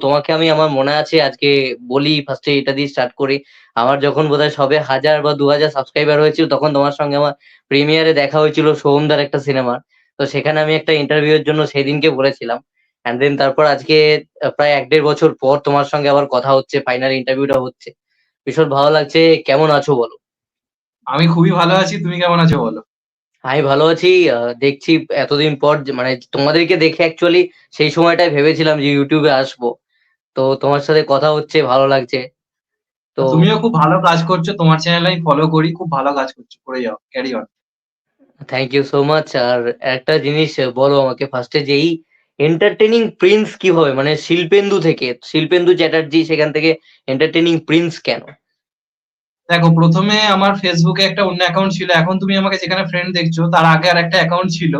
তোমাকে আমি আমার মনে আছে আজকে বলি ফার্স্টে এটা দিয়ে স্টার্ট করি। আমার যখন বোধহয় সবে 1000 বা 2000 সাবস্ক্রাইবার হয়েছিল তখন তোমার সঙ্গে আমার প্রিমিয়ারে দেখা হয়েছিল সোহমদার একটা সিনেমার। তো সেখানে আমি একটা ইন্টারভিউ এর জন্য সেদিনকে বলেছিলাম। অ্যান্ড দেন তারপর আজকে প্রায় 1-1.5 বছর পর তোমার সঙ্গে আবার কথা হচ্ছে, ফাইনাল ইন্টারভিউটা হচ্ছে। ভীষণ ভালো লাগছে। কেমন আছো বলো? আমি খুবই ভালো আছি। তুমি কেমন আছো বলো? আমি ভালো আছি। দেখছি এতদিন পর মানে তোমাদেরকে দেখে অ্যাকচুয়ালি সেই সময়টায় ভেবেছিলাম যে ইউটিউবে আসবো। তো তোমার সাথে কথা হচ্ছে, ভালো লাগছে। তো তুমিও খুব ভালো কাজ করছো, তোমার চ্যানেল আমি ফলো করি, খুব ভালো কাজ করছো, করে যাও, carry on. Thank you so much. আর একটা জিনিস বলো আমাকে ফার্স্টে, যে এই এন্টারটেনিং প্রিন্স কিভাবে, মানে শিল্পেন্দু থেকে শিল্পেন্দু চ্যাটার্জি সেখান থেকে এন্টারটেনিং প্রিন্স কেন? দেখো, প্রথমে আমার ফেসবুকে একটা অন্য অ্যাকাউন্ট ছিল, এখন তুমি আমাকে যেখানে ফ্রেন্ড দেখছো তার আগে আর একটা অ্যাকাউন্ট ছিল।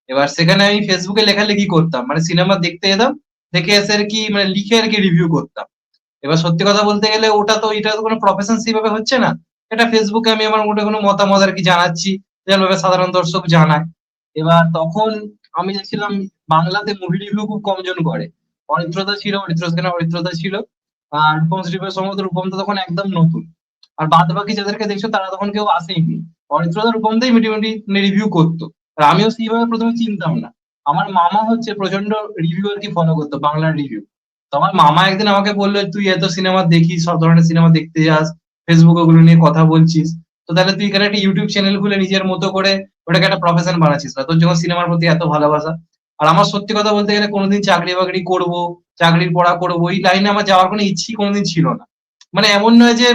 এবার সেখানে আমি ফেসবুকে লেখালেখি করতাম, মানে সিনেমা দেখতে যেতাম, দেখে এসে আর কি মানে লিখে আর কি রিভিউ করতাম। এবার সত্যি কথা বলতে গেলে এটা তো কোনো প্রফেশন সেভাবে হচ্ছে না। এটা ফেসবুকে আমি আমার মোটে কোনো মতামত আর কি জানাচ্ছি, যেভাবে সাধারণ দর্শক জানায়। এবার তখন আমি দেখছিলাম বাংলাতে মুভি রিভিউ খুব কম জন করে। অরিত্রদা ছিল, অরিত্রদা ছিল, আর রূপম শ্রীফের সম্ভবত রূপমদা তখন একদম নতুন। আর বাদ বাকি যাদেরকে দেখছো তারা তখন কেউ আসেইনি। অরিত্রদা রূপমদাই মোটামুটি রিভিউ করতো। আর আমিও সেইভাবে প্রথমে চিনতাম না। আমার মামা হচ্ছে প্রচন্ড রিভিউ আর কি ফলো করতো, বাংলার রিভিউ। তো আমার মামা একদিন আমাকে বললো, তুই এত সিনেমা দেখিস, সব ধরনের সিনেমা দেখতে যাস, ফেসবুকে ওগুলো নিয়ে কথা বলছিস, তো তাহলে তুই এখানে একটা ইউটিউব চ্যানেল খুলে নিজের মতো করে ওটাকে একটা প্রফেশন বানাচ্ছিস না? তোর যখন সিনেমার প্রতি এত ভালোবাসা। আর আমার সত্যি কথা বলতে গেলে কোনোদিন চাকরি বাকরি করবো, চাকরির পড়া করবো, এই লাইনে আমার যাওয়ার কোনো ইচ্ছেই কোনোদিন ছিল না। মানে এমন নয় যে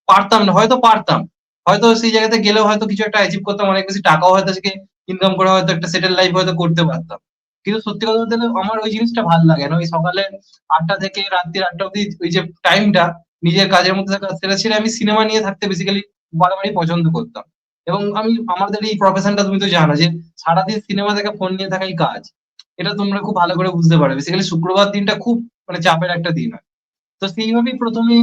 পারতাম না, হয়তো পারতাম, হয়তো সেই জায়গাতে গেলেও হয়তো কিছু একটা অ্যাচিভ করতাম, অনেক বেশি টাকাও হয়তো আজকে ইনকাম করে হয়তো একটা সেটেল লাইফ হয়তো করতে পারতাম। কিন্তু সত্যি কথা বলতে গেলে আমার ওই জিনিসটা ভালো লাগে না, ওই সকালে 8টা থেকে রাত্রির 8টা অব্দি ওই যে টাইমটা নিজের কাজের মধ্যে থাকা, সেটা ছেড়ে আমি সিনেমা নিয়ে থাকতে বেসিক্যালি বাড়াবাড়ি পছন্দ করতাম। এবং আমি আমাদের এই প্রফেশনটা তুমি তো জানো যে সারাদিন সিনেমা দেখা, ফোন নিয়ে থাকাই কাজ। এটা তোমরা খুব ভালো করে বুঝতে পারো, বেসিক্যালি শুক্রবার দিনটা খুব মানে চাপের একটা দিন হয়। তো সেইভাবেই প্রথমে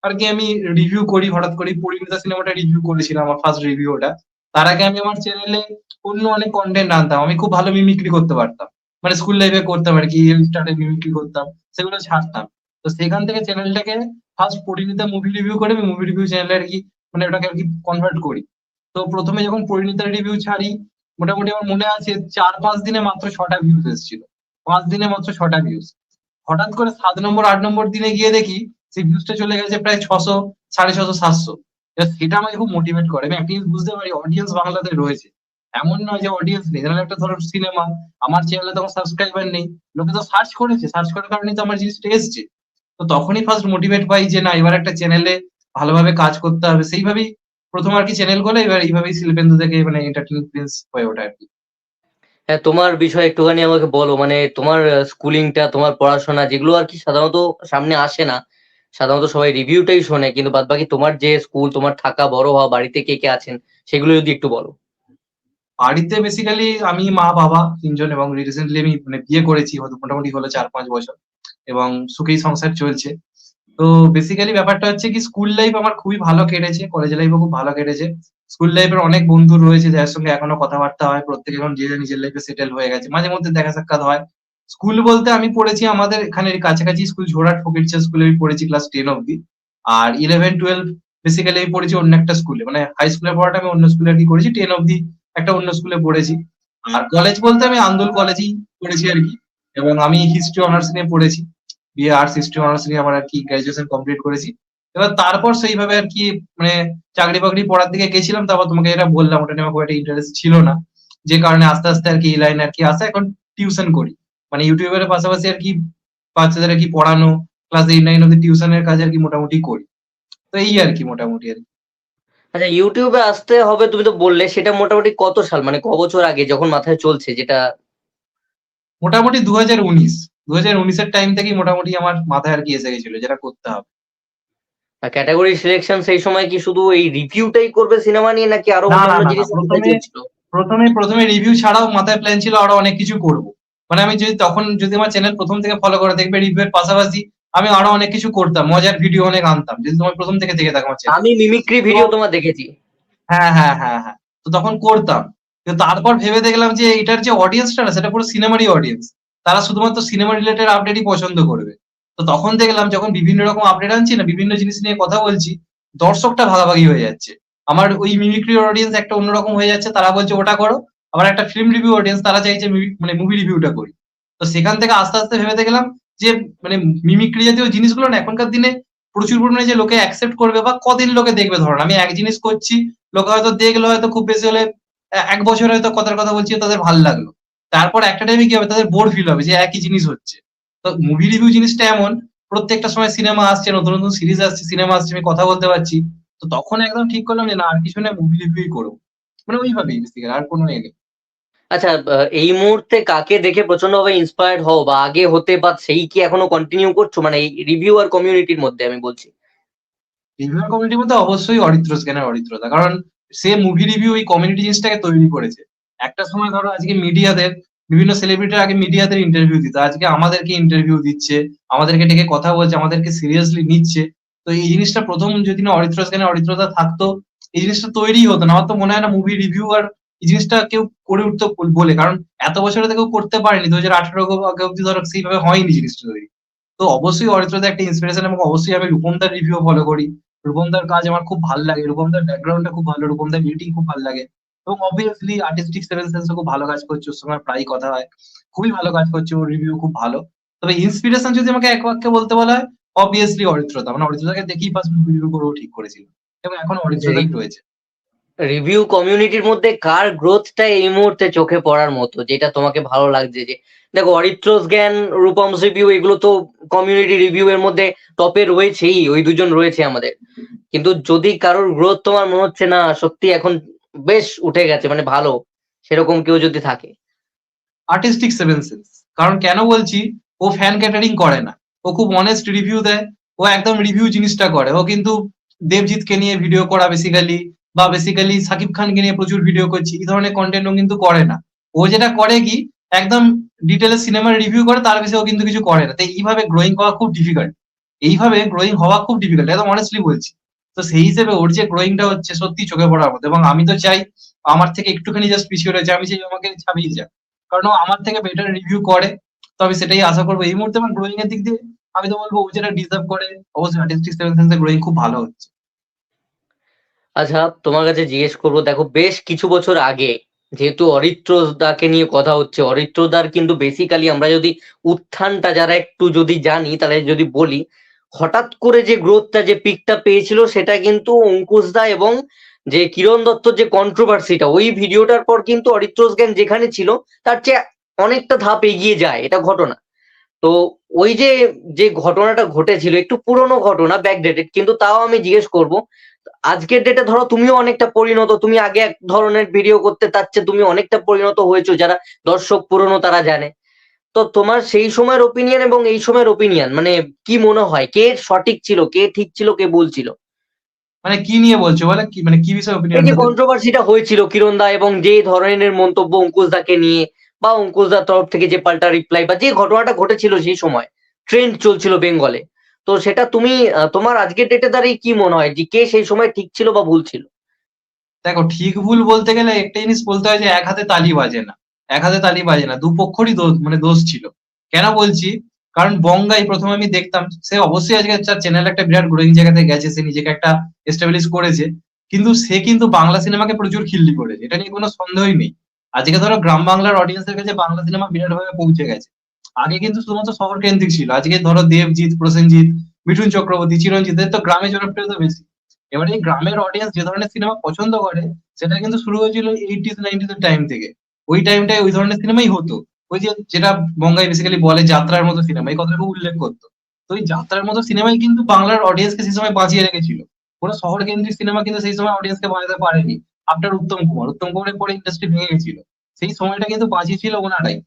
আর কি আমি রিভিউ করি, হঠাৎ করে পরিণীতা সিনেমাটা রিভিউ করেছিলাম, আমার ফার্স্ট রিভিউ ওটা। তার আগে আমি আমার চ্যানেলে অন্য অনেক কন্টেন্ট আনতাম, আমি খুব ভালো মিমিক্রি করতে পারতাম, মানে স্কুল লাইফে করতাম আর কি, স্টার্টে মিমিক্রি করতাম, সেগুলো ছাড়তাম। তো সেখান থেকে চ্যানেলটাকে ফার্স্ট পরিণীতা মুভি রিভিউ করে আমি মুভি রিভিউ চ্যানেলে আর কি মানে ওটাকে আর কি কনভার্ট করি। তো প্রথমে যখন পরিণীতার রিভিউ ছাড়ি, মোটামুটি আমার মনে আছে 4-5 দিনে মাত্র 6টা ভিউজ এসেছিল। 5 দিনে মাত্র 6টা ভিউজ। হঠাৎ করে 7 নম্বর 8 নম্বর দিনে গিয়ে দেখি সেই ভিউজটা চলে গেছে প্রায় 600, 650, 700। এবার সেটা আমাকে খুব মোটিভেট করে, আমি একটা জিনিস বুঝতে পারি অডিয়েন্স বাংলাতে রয়েছে। এমন নয় যে অডিয়েন্স নেই, যেমন একটা ধরো সিনেমা, আমার চ্যানেলে তখন সাবস্ক্রাইবার নেই, লোকে তো সার্চ করেছে, সার্চ করার কারণেই তো আমার জিনিসটা এসছে। তো তখনই ফার্স্ট মোটিভেট পাই যে না, এবার একটা চ্যানেলে ভালোভাবে কাজ করতে হবে। সেইভাবেই প্রথম আর কি চ্যানেল গুলো, এবার এইভাবেই শিল্পেন্দু থেকে মানে এন্টারটেইনমেন্ট প্রিন্স হয়ে ওঠে আর কি। হ্যাঁ, তোমার বিষয়ে একটুখানি আমাকে বলো, মানে তোমার স্কুলিংটা, তোমার পড়াশোনা যেগুলো আর কি সাধারণত সামনে আসে না। সাধারণত সবাই রিভিউটাই শোনে, কিন্তু বাদবাকি তোমার যে স্কুল, তোমার থাকা, বড় হওয়া, বাড়িতে কে কে আছেন, সেগুলো যদি একটু বলো। বাড়িতে বেসিক্যালি আমি, মা, বাবা তিনজন, এবং রিসেন্টলি আমি মানে বিয়ে করেছি, হয়তো মোটামুটি হলো 4-5 বছর, এবং সুখেই সংসার চলছে। তো বেসিক্যালি ব্যাপারটা হচ্ছে কি, স্কুল লাইফ আমার খুবই ভালো কেটেছে, কলেজ লাইফও খুব ভালো কেটেছে। স্কুল লাইফের অনেক বন্ধু রয়েছে যাদের সঙ্গে এখনো কথাবার্তা হয়, প্রত্যেকে এখন যে যার নিজের লাইফে সেটেল হয়ে গেছে, মাঝে মধ্যে দেখা সাক্ষাৎ হয়। স্কুল বলতে আমি পড়েছি আমাদের এখানে কাছাকাছি স্কুল, ঝোড়াট ফকিরচা স্কুলে আমি পড়েছি ক্লাস 10 অব্দি। আর 11-12 বেসিক্যালি আমি পড়েছি অন্য একটা স্কুলে, মানে হাই স্কুলে পড়াটা আমি অন্য স্কুলে আর কি করেছি, 10 অব্দি একটা অন্য স্কুলে পড়েছি। আর কলেজ বলতে আমি আন্দুল কলেজেই পড়েছি আর কি। এবং আমি হিস্ট্রি অনার্স নিয়ে পড়েছি, বিএ আর্টস হিস্ট্রি অনার্স নিয়ে আমার আর কি গ্রাজুয়েশন কমপ্লিট করেছি। এবার তারপর সেইভাবে আর কি মানে চাকরি বাকরি পড়ার দিকে গেছিলাম, তারপর তোমাকে এটা বললাম ওটা নিয়ে আমার খুব একটা ইন্টারেস্ট ছিল না। যে কারণে আস্তে আস্তে আর কি এই লাইনে আর কি আসা, এখন টিউশন করি, মানে ইউটিউবের পাশাপাশি আর কি বাচ্চাদের আর কি পড়ানো, ক্লাস 8-9 অব্দি টিউশনের কাজ আর কি মোটামুটি করি। তো এই আর কি মোটামুটি আর কি। আচ্ছা, ইউটিউবে আসতে হবে তুমি তো বললে, সেটা মোটামুটি কত সাল, মানে ক বছর আগে যখন মাথায় চলছে যেটা? মোটামুটি 2019 এর টাইম থেকেই মোটামুটি আমার মাথায় আর কি এসে গেছিল যেটা করতে হবে। ক্যাটাগরি সিলেকশন সেই সময় কি শুধু এই রিভিউটাই করবে সিনেমা নিয়ে, নাকি আরো না, না, অন্যান্য না, না। জিনিস মাথায় প্রথমে চলছিল? প্রথমে প্রথমে রিভিউ ছাড়াও মাথায় প্ল্যান ছিল আরো অনেক কিছু করব। মানে আমি যদি তখন যদি আমার চ্যানেল প্রথম থেকে ফলো করে দেখবে, রিভিউ এর পাশাপাশি আমি আরো অনেক কিছু করতাম, মজার ভিডিও অনেক আনতাম, যদি তোমার প্রথম থেকে দেখে থাকো আমার চ্যানেল। আমি মিমিক্রি তো ভিডিও তোমার দেখেছি। হ্যাঁ, হ্যাঁ, হ্যাঁ, হ্যাঁ। তো তখন করতাম। কিন্তু তারপর ভেবে দেখলাম যে এটার যে অডিয়েন্সটা না, সেটা পুরো সিনেমারই অডিয়েন্স। তারা শুধুমাত্র সিনেমা রিলেটেড আপডেটই পছন্দ করবে। তো তখন দেখলাম যখন বিভিন্ন রকম আপডেট আনছি না, বিভিন্ন জিনিস নিয়ে কথা বলছি, দর্শকটা ভাগাভাগি হয়ে যাচ্ছে। আমার ওই মিমিক্রি অডিয়েন্স একটা অন্যরকম হয়ে যাচ্ছে, তারা বলছে ওটা করো। আবার একটা ফিল্ম রিভিউ অডিয়েন্স তারা চাইছে মানে মুভি রিভিউটা করি। তো সেখান থেকে আস্তে, আস্তে ভেবে দেখলাম যে মানে মিমিক্রি জাতীয় জিনিসগুলো না এখনকার দিনে প্রচুর পরিমাণে যে লোকে অ্যাকসেপ্ট করবে বা কদিন লোকে দেখবে ধরুন। আমি এক জিনিস করছি, লোকে হয়তো দেখলো হয়তো খুব বেশি হলে ১ বছর হয়তো কথার কথা বলছি তাদের ভাল লাগলো। তারপর একটা টাইমে কি হবে তাদের বোর ফিল হবে যে একই জিনিস হচ্ছে। তো মুভি রিভিউ জিনিসটা এমন প্রত্যেকটা সময় সিনেমা আসছে, নতুন, নতুন সিরিজ আসছে, সিনেমা আসছে, আমি কথা বলতে পারছি। তো তখন একদম ঠিক করলাম যে না আর কিছু না মুভি রিভিউই করব। মানে ওইভাবেই বেসিক্যালি আর কোনো নেই। আচ্ছা, এই মুহূর্তে কাকে দেখে প্রচন্ডভাবে ইন্সপায়ার্ড হও বা আগে হতে বা সেই কি এখনো কন্টিনিউ করছো? মানে এই রিভিউ আর কমিউনিটির মধ্যে আমি বলছি। রিভিউয়ার কমিউনিটির মধ্যে অবশ্যই অরিত্র স্ক্যানের অরিত্রদা। কারণ সে মুভি রিভিউ এই কমিউনিটি জিনিসটাকে তৈরি করেছে। একটা সময় ধরো আজকে মিডিয়াদের বিভিন্ন সেলিব্রিটিরা আগে মিডিয়াদের ইন্টারভিউ দিত। আজকে আমাদেরকে ইন্টারভিউ দিচ্ছে, আমাদেরকে ডেকে কথা বলছে, আমাদেরকে সিরিয়াসলি নিচ্ছে। তো এই জিনিসটা ১ম যদি না অরিত্র স্ক্যানের অরিত্রদা থাকতো, এই জিনিসটা তৈরিই হতো না। আমার তো মনে হয় না মুভি রিভিউ আর এই জিনিসটা কেউ করে উঠতো বলে। কারণ এত বছরে তো কেউ করতে পারেনি। ২০১৮ আগে অব্দি ধরো সেইভাবে হয়নি জিনিসটা তৈরি। তো অবশ্যই অরিত্রদা একটা ইন্সপিরেশন এবং অবশ্যই আমি রূপমদার রিভিউ ফলো করি। রূপমদার কাজ আমার খুব ভাল লাগে। রূপমদার ব্যাকগ্রাউন্ডটা খুব ভালো। রূপমদার এডিটিং খুব ভাল লাগে। এবং obviously আর্টিস্টিক সেভেন সেন্স ও খুব ভালো কাজ করছে। ওর সঙ্গে আমার প্রায়ই কথা হয়। খুবই ভালো কাজ করছে। ওর রিভিউ খুব ভালো। তবে ইন্সপিরেশন যদি আমাকে এক বাক্যে বলতে বলা হয়, obviously অরিত্রদা। মানে অরিত্রদাকে দেখেই ফার্স্ট মুভি রিভিউ করবো ঠিক করেছিলাম। এবং এখন অরিত্রদাই রয়েছে। রিভিউ কমিউনিটির মধ্যে কার গ্রোথটা এই মুহূর্তে চোখে পড়ার মতো, যেটা তোমাকে ভালো লাগছে? যে দেখো, অরিত্রস জ্ঞান, রূপমস রিভিউ, এগুলো তো কমিউনিটি রিভিউ এর মধ্যে টপে রয়েছেই, ওই দুজন রয়েছে আমাদের। কিন্তু যদি কারোর গ্রোথ তোমার মনে হচ্ছে না সত্যি এখন বেশ উঠে গেছে, মানে ভালো, সেরকম কেউ যদি থাকে? Artistic seven sense. কারণ কেন বলছি, ও ফ্যান ক্যাটারিং করে না। ও খুব অনেস্ট রিভিউ দেয়। ও একদম রিভিউ জিনিসটা করে। ও কিন্তু দেবজিৎকে নিয়ে ভিডিও করা বেসিক্যালি বা বেসিক্যালি সাকিব খানকে নিয়ে প্রচুর ভিডিও করছি। এই ধরনের কনটেন্ট ও কিন্তু করে না। ও যেটা করে কি একদম ডিটেইলে সিনেমার রিভিউ করে তার বেশি ও কিন্তু কিছু করে না। তাই এইভাবে গ্রোয়িং হওয়া খুব ডিফিকাল্ট। এইভাবে গ্রোয়িং হওয়া খুব ডিফিকাল্ট। একদম অনেস্টলি বলছি। তো সেই হিসেবে ওর যে গ্রোয়িংটা হচ্ছে সত্যিই চোখে পড়ার মতো। এবং আমি তো চাই আমার থেকে একটুখানি জাস্ট পিছিয়ে রয়েছে। আমি চাই ও আমাকে ছাপিয়ে যাক। কারণ ও আমার থেকে বেটার রিভিউ করে। তো আমি সেটাই আশা করবো। এই মুহূর্তে আমার গ্রোয়িং এর দিক দিয়ে আমি তো বলবো ও যেটা ডিজার্ভ করে অবশ্যই আর্টিস্টিক সেভেন সেন্স এর গ্রোয়িং খুব ভালো হচ্ছে। আচ্ছা, তোমার কাছে জিজ্ঞেস করবো, দেখো বেশ কিছু বছর আগে, যেহেতু অরিত্র দাকে নিয়ে কথা হচ্ছে, অরিত্র দার কিন্তু বেসিক্যালি আমরা যদি উত্থানটা যারা একটু যদি জানি তাহলে যদি বলি, হঠাৎ করে যে গ্রোথটা, যে পিকটা পেয়েছিল, সেটা কিন্তু অঙ্কুশ দা এবং যে কিরণ দত্তর যে কন্ট্রোভার্সিটা, ওই ভিডিওটার পর কিন্তু অরিত্র জ্ঞান যেখানে ছিল তার চেয়ে অনেকটা ধাপ এগিয়ে যায়, এটা ঘটনা। তো ওই যে যে ঘটনাটা ঘটেছিল, একটু পুরনো ঘটনা, ব্যাকডেটেড, কিন্তু তাও আমি জিজ্ঞেস করব, আজকের ডেটে ধরো তুমিও অনেকটা পরিণত, তুমি আগে এক ধরনের ভিডিও করতে, তার চেয়ে তুমি অনেকটা পরিণত হয়েছো, যারা দর্শক পুরনো তারা জানে। তো তোমার সেই সময়ের ওপিনিয়ন এবং এই সময়ের ওপিনিয়ন, মানে কি মনে হয় কে সঠিক ছিল, কে ঠিক ছিল, কে ভুল ছিল? মানে কি নিয়ে বলছো বলে কি মানে কি বিষয়ে এই যে ওপিনিয়নটা দেবে? কন্ট্রোভার্সিটা হয়েছিল কিরণ দা এবং যে ধরনের মন্তব্য অঙ্কুশ দাকে নিয়ে, বা অঙ্কুশ দার তরফ থেকে যে পাল্টা রিপ্লাই, বা যে ঘটনাটা ঘটেছিল সেই সময়, ট্রেন্ড চলছিল বেঙ্গলে, তো সেটা তুমি তোমার আজকের ডেটে দাঁড়িয়ে কি মনে হয় যে কে সেই সময় ঠিক ছিল বা ভুল ছিল? দেখো ঠিক ভুল বলতে গেলে একটা জিনিস বলতে হয় যে এক হাতে তালি বাজে না। এক হাতে তালি বাজে না। দুপক্ষেরই দোষ ছিল। কেন বলছি? কারণ বঙ্গাই ১ম আমি দেখতাম সে অবশ্যই আজকে তার চ্যানেল একটা বিরাট গ্রোয়িং জায়গাতে গেছে। সে নিজেকে একটা এস্টাবলিশ করেছে। কিন্তু সে কিন্তু বাংলা সিনেমাকে প্রচুর খিল্লি করেছে। এটা নিয়ে কোনো সন্দেহই নেই। আজকে ধরো গ্রাম বাংলার অডিয়েন্স এর কাছে বাংলা সিনেমা বিরাটভাবে পৌঁছে গেছে। আগে কিন্তু শুধুমাত্র শহর কেন্দ্রিক ছিল। আজকে ধরো দেবজিৎ, প্রসেনজিৎ, মিঠুন চক্রবর্তী, চিরঞ্জিত এদের তো গ্রামে জনপ্রিয়তা বেশি। এবারে এই গ্রামের অডিয়েন্স যে ধরনের সিনেমা পছন্দ করে সেটা কিন্তু শুরু হয়েছিল 80s 90s এর টাইম থেকে। ওই টাইমটায় ওই ধরনের সিনেমাই হতো। ওই যে যেটা বঙ্গাই বেসিক্যালি বলে যাত্রার মতো সিনেমা, এই কথাটা খুব উল্লেখ করতো। তো এই যাত্রার মতো সিনেমাই কিন্তু বাংলার অডিয়েন্সকে সেই সময় বাঁচিয়ে রেখেছিল। কোনো শহর কেন্দ্রিক সিনেমা কিন্তু সেই সময় অডিয়েন্সকে বাঁচাতে পারেনি। আফটার উত্তম কুমার, উত্তম কুমারের পরে ইন্ডাস্ট্রি ভেঙে গেছিল। সেই সময়টা কিন্তু বাঁচিয়েছিল ওনারাই।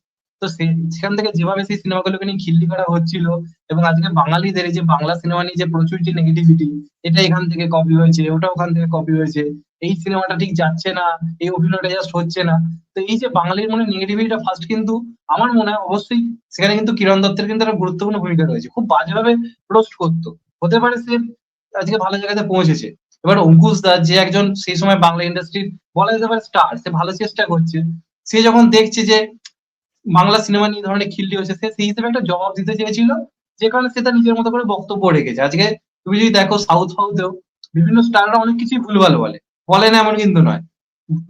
তো সেখান থেকে যেভাবে সেই সিনেমাগুলোকে নিয়ে খিল্লি করা হচ্ছিল এবং আজকে বাঙালিদের এই যে বাংলা সিনেমা নিয়ে যে প্রচুর যে নেগেটিভিটি, এটা এখান থেকে কপি হয়েছে, ওটা ওখান থেকে কপি হয়েছে, এই সিনেমাটা ঠিক যাচ্ছে না, এই অভিনয়টা জাস্ট হচ্ছে না। তো এই যে বাঙালির মনে নেগেটিভিটিটা ফার্স্ট কিন্তু আমার মনে হয় অবশ্যই সেখানে কিন্তু কিরণ দত্তের কিন্তু একটা গুরুত্বপূর্ণ ভূমিকা রয়েছে। খুব বাজেভাবে রোস্ট করতো। হতে পারে সে আজকে ভালো জায়গাতে পৌঁছেছে। এবার অঙ্কুশ দা যে একজন সেই সময় বাংলা ইন্ডাস্ট্রির বলা যেতে পারে স্টার, সে ভালো চেষ্টা করছে। সে যখন দেখছে যে বাংলা সিনেমা নিয়ে এই ধরনের খিল্লি হচ্ছে, সে সেই হিসেবে একটা জবাব দিতে চেয়েছিল যে কারণে সে তার নিজের মতো করে বক্তব্য রেখেছে। আজকে তুমি যদি দেখো সাউথেও বিভিন্ন স্টাররা অনেক কিছুই ভুলভাল বলে। বলে না এমন কিন্তু নয়।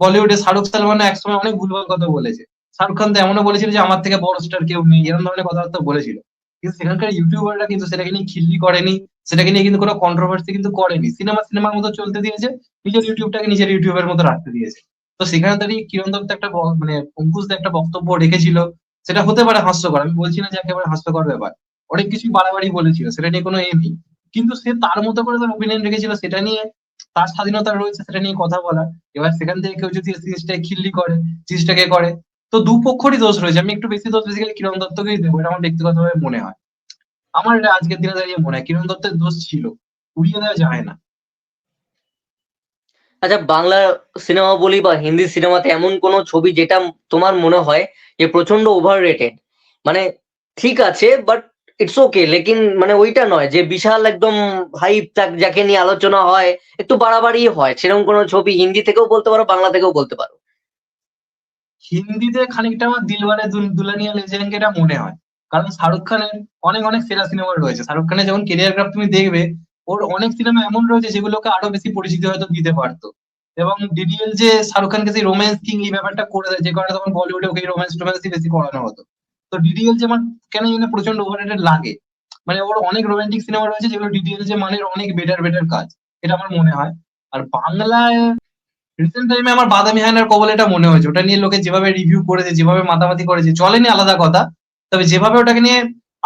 বলিউডে শাহরুখ সালমানও একসময় অনেক ভুলভাল কথা বলেছে। শাহরুখ খান তো এমনও বলেছিল যে আমার থেকে বড় স্টার কেউ নেই। এরকম ধরনের কথাবার্তা বলেছিল। কিন্তু সেখানকার ইউটিউবাররা কিন্তু সেটাকে নিয়ে খিল্লি করেনি। সেটাকে নিয়ে কিন্তু কোনো কন্ট্রোভার্সি কিন্তু করেনি। সিনেমার মতো চলতে দিয়েছে। নিজের ইউটিউবটাকে নিজের ইউটিউবের মতো রাখতে দিয়েছে। তো সেখানে দাঁড়িয়ে কিরণ দত্ত একটা মানে অঙ্কুশ দা একটা বক্তব্য রেখেছিল। সেটা হতে পারে হাস্যকর। আমি বলছি না যে একেবারে হাস্যকর ব্যাপার। অনেক কিছুই বাড়াবাড়ি বলেছিল। সেটা নিয়ে কোনো নেই। কিন্তু সে তার মতো করে তার ওপিনিয়ন রেখেছিল সেটা নিয়ে তার স্বাধীনতা রয়েছে সেটা নিয়ে কথা বলার। এবার সেখান থেকে কেউ যদি জিনিসটাকে খিল্লি করে, জিনিসটাকে করে, তো দুপক্ষেরই দোষ রয়েছে। আমি একটু বেশি দোষ বেসিক্যালি কিরণ দত্তকেই দেবো। এটা আমার ব্যক্তিগতভাবে মনে হয়। আমার এটা আজকের দিনে দাঁড়িয়ে মনে হয় কিরণ দত্তের দোষ ছিল। উড়িয়ে দেওয়া যায় না। আচ্ছা, বাংলা সিনেমা বলি বা হিন্দি সিনেমাতে এমন কোনো ছবি যেটা তোমার মনে হয় যে প্রচন্ড ওভার রেটেড, মানে ঠিক আছে বাট ইটস ওকে, লেকিন মানে ওইটা নয় যে বিশাল একদম হাইপ যাকে নিয়ে আলোচনা হয়, একটু বাড়াবাড়ি হয়, সেরকম কোনো ছবি হিন্দি থেকেও বলতে পারো, বাংলা থেকেও বলতে পারো। হিন্দিতে খানিকটা আমার দিলওয়ালে দুলহানিয়া লে জায়েঙ্গে এটা মনে হয়। কারণ শাহরুখ খানের অনেক অনেক সেরা সিনেমা রয়েছে। শাহরুখ খানের যেমন কেরিয়ার গ্রাফ তুমি দেখবে, ওর অনেক সিনেমা এমন রয়েছে যেগুলোকে আরো বেশি পরিচিতি হয়তো দিতে পারতো। এবং ডিডিএল যে শাহরুখ খানকে সেই রোম্যান্স কিং এই ব্যাপারটা করে দেয়, যে কারণে তখন বলিউডে ওকে রোম্যান্স টোম্যান্সই বেশি করানো হতো। তো ডিডিএল যে আমার কেন জানি না প্রচন্ড ওভাররেটেড লাগে। মানে ওর অনেক রোমান্টিক সিনেমা রয়েছে যেগুলো ডিডিএল যে মানের অনেক বেটার বেটার কাজ। এটা আমার মনে হয়। আর বাংলায় রিসেন্ট টাইমে আমার বাদামি হায়নার কবল এটা মনে হয়েছে। ওটা নিয়ে লোকে যেভাবে রিভিউ করেছে, যেভাবে মাতামাতি করেছে, চলেনি আলাদা কথা। তবে যেভাবে ওটাকে নিয়ে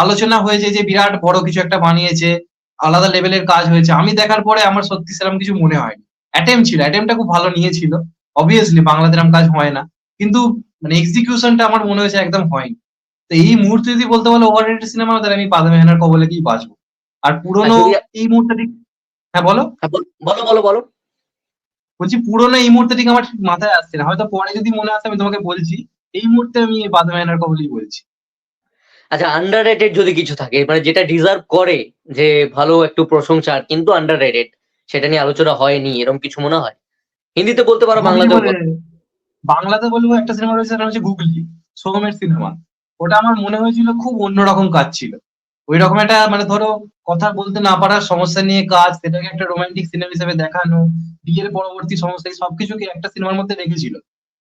আলোচনা হয়েছে যে বিরাট বড় কিছু একটা বানিয়েছে, আলাদা লেভেলের কাজ হয়েছে, আমি দেখার পরে আমার সত্যি সেরকম কিছু মনে হয়নি। অ্যাটেম্প ছিল, অ্যাটেম্পটা খুব ভালো নিয়েছিল। অবভিয়াসলি বাংলাতে এরকম কাজ হয় না। কিন্তু মানে এক্সিকিউশনটা আমার মনে হয়েছে একদম হয়নি। তো এই মুহূর্তে যদি বলতে বলো ওভার রেটেড সিনেমা, তাহলে আমি বাদামি হায়নার কবলে গিয়ে বাঁচবো। আর আর পুরোনো যদি এই মুহূর্তে ঠিক, হ্যাঁ বলো। হ্যাঁ, বলো বলো বলো। বলছি পুরোনো এই মুহূর্তে ঠিক আমার ঠিক মাথায় আসছে না। হয়তো পরে যদি মনে আসে আমি তোমাকে বলছি। এই মুহূর্তে আমি বাদামি আয়নার কবলেই বলছি। আচ্ছা, আন্ডার রেটেড যদি কিছু থাকে, মানে যেটা ডিজার্ভ করে যে ভালো একটু প্রশংসা কিন্তু আন্ডার রেটেড, সেটা নিয়ে আলোচনা হয়নি, এরকম কিছু মনে হয়? হিন্দিতে বলতে পারো, গুগলি বাংলাতেও বলে, বলো। বাংলাতে বলবো একটা সিনেমা রয়েছে সেটা হচ্ছে গুগলি, সোহমের সিনেমা। ওটা আমার মনে হয়েছিল খুব অন্যরকম কাজ ছিল। ওই রকম একটা মানে ধরো কথা বলতে না পারার সমস্যা নিয়ে কাজ, সেটাকে একটা রোমান্টিক সিনেমা হিসেবে দেখানো, বিয়ের পরবর্তী সমস্যা, এই সবকিছুকে একটা সিনেমার মধ্যে রেখেছিল।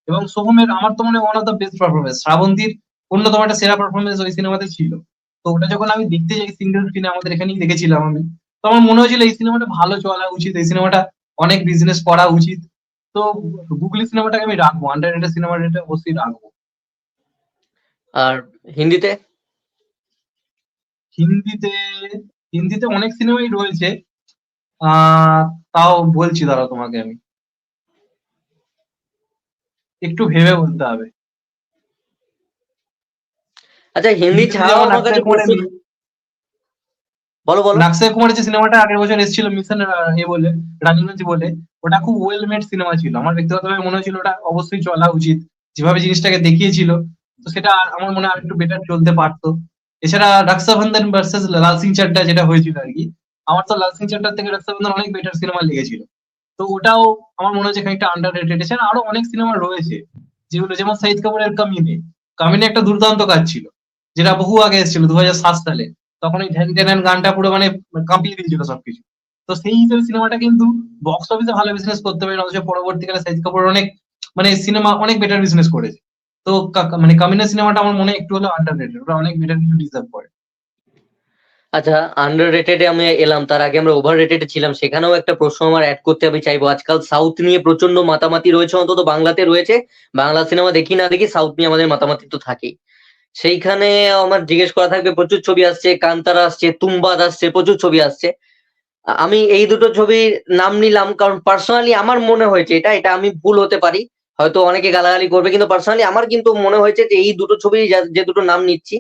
এবং সোহমের আমার তো মনে হয় one of the best performance, শ্রাবন্তীর অন্যতম একটা সেরা পারফরমেন্স ওই সিনেমাতে ছিল। তো ওটা যখন আমি দেখতে যাই সিঙ্গেল স্ক্রিনে, আমাদের এখানেই দেখেছিলাম আমি, তো আমার মনে হয়েছিল এই সিনেমাটা ভালো চলা উচিত, এই সিনেমাটা অনেক বিজনেস করা উচিত। তো গুগলি সিনেমাটাকে আমি রাখবো, আন্ডার রেটেড সিনেমা রেটে অবশ্যই রাখবো। আর হিন্দিতে? হিন্দিতে, হিন্দিতে অনেক সিনেমাই রয়েছে। আহ তাও বলছি, দাঁড়াও তোমাকে আমি একটু ভেবে বলতে হবে। আচ্ছা, হিন্দি হিন্দিতে ছাড়াও যেমন আমার অক্ষয় কাছে কুমারের প্রশ্ন। বলো বলো। অক্ষয় কুমারের যে সিনেমাটা আগের বছর এসেছিল মিশন এ বলে, রানীগঞ্জ বলে, ওটা খুব ওয়েল মেড সিনেমা ছিল। আমার ব্যক্তিগতভাবে মনে হয়েছিল ওটা অবশ্যই চলা উচিত। যেভাবে জিনিসটাকে দেখিয়েছিল, তো সেটা আমার মনে হয় আরেকটু বেটার চলতে পারতো। এছাড়া রক্ষাবন্ধন ভার্সেস লাল সিং চাড্ডা যেটা হয়েছিল আর কি, আমার তো লাল সিং চাড্ডার থেকে রক্ষাবন্ধন অনেক বেটার সিনেমা লেগেছিল। তো ওটাও আমার মনে হচ্ছে খানিকটা আন্ডার রেটেড। এছাড়া আরো অনেক সিনেমা রয়েছে যেগুলো, যেমন সাইদ কাপুরের কামিনে। কামিনে একটা দুর্দান্ত কাজ ছিল, যেটা বহু আগে এসেছিল 2007 সালে। তখন এই ধ্যান ধ্যান গানটা পুরো মানে কাঁপিয়ে দিয়েছিল সবকিছু। তো সেই হিসেবে সিনেমাটা কিন্তু বক্স অফিসে ভালো বিজনেস করতে পারে, অথচ পরবর্তীকালে সাইদ কাপুর অনেক মানে সিনেমা অনেক বেটার বিজনেস করেছে। তো মানে কামিনা সিনেমাটা আমার মনে হয় একটু হলেও আন্ডার রেটেড, ওটা অনেক বেটার কিছু ডিজার্ভ করে। আচ্ছা, আন্ডার রেটেডে আমি এলাম, তার আগে আমরা ওভার রেটেডে ছিলাম, সেখানেও একটা প্রশ্ন আমার অ্যাড করতে আমি চাইবো। আজকাল সাউথ নিয়ে প্রচন্ড মাতামাতি রয়েছে, অন্তত বাংলাতে রয়েছে। বাংলা সিনেমা দেখি না দেখি, সাউথ নিয়ে আমাদের মাতামাতি তো থাকেই। সেইখানে আমার জিজ্ঞেস করা থাকবে, প্রচুর ছবি আসছে, কান্তারা আসছে, তুম্বাদ আসছে, প্রচুর ছবি আসছে। আমি এই দুটো ছবির নাম নিলাম কারণ পার্সোনালি আমার মনে হয়েছে, এটা এটা আমি ভুল হতে পারি, হয়তো অনেকে গালাগালি করবে, কিন্তু পার্সোনালি আমার কিন্তু মনে হয়েছে যে এই দুটো ছবি যে দুটো নাম নিচ্ছি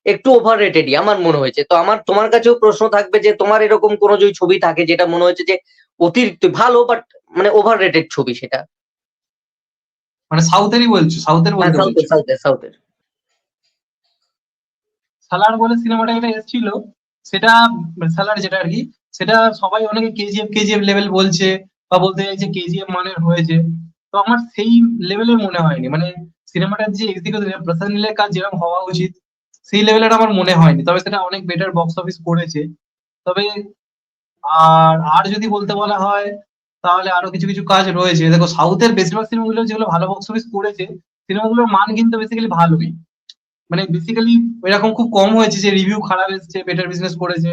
একটু ওভার রেটেডই আমার মনে হয়েছে। তো আমার তোমার কাছেও প্রশ্ন থাকবে যে তোমার এরকম কোনো যদি ছবি থাকে যেটা মনে হয়েছে যে অতিরিক্ত ভালো বাট মানে ওভার রেটেড ছবি, সেটা? মানে সাউথেরই বলছো, সাউথের হ্যাঁ, বলতে সাউথের বলছো? সাউথের সাউথের। সালার বলে সিনেমাটা এটা এসেছিল, সেটা সালার যেটা আর কি, সেটা সবাই অনেকে কেজিএফ কেজিএফ লেভেল বলছে, বা বলতে চাইছে কেজিএফ মানের হয়েছে। তো আমার সেই লেভেলের মনে হয়নি। মানে সিনেমাটার যে এক্সিকিউটিভ প্রশান্ত নীলের কাজ যেরকম হওয়া উচিত, সেই লেভেলের আমার মনে হয়নি। তবে সেটা অনেক বেটার বক্স অফিস করেছে। তবে আর যদি বলতে বলা হয় তাহলে আরো কিছু কাজ রয়েছে। দেখো সাউথের বেশিরভাগ সিনেমাগুলো যেগুলো ভালো বক্স অফিস করেছে, সিনেমাগুলোর মান কিন্তু বেসিক্যালি ভালোই। মানে বেসিক্যালি এরকম খুব কম হয়েছে যে রিভিউ খারাপ এসছে, বেটার বিজনেস করেছে।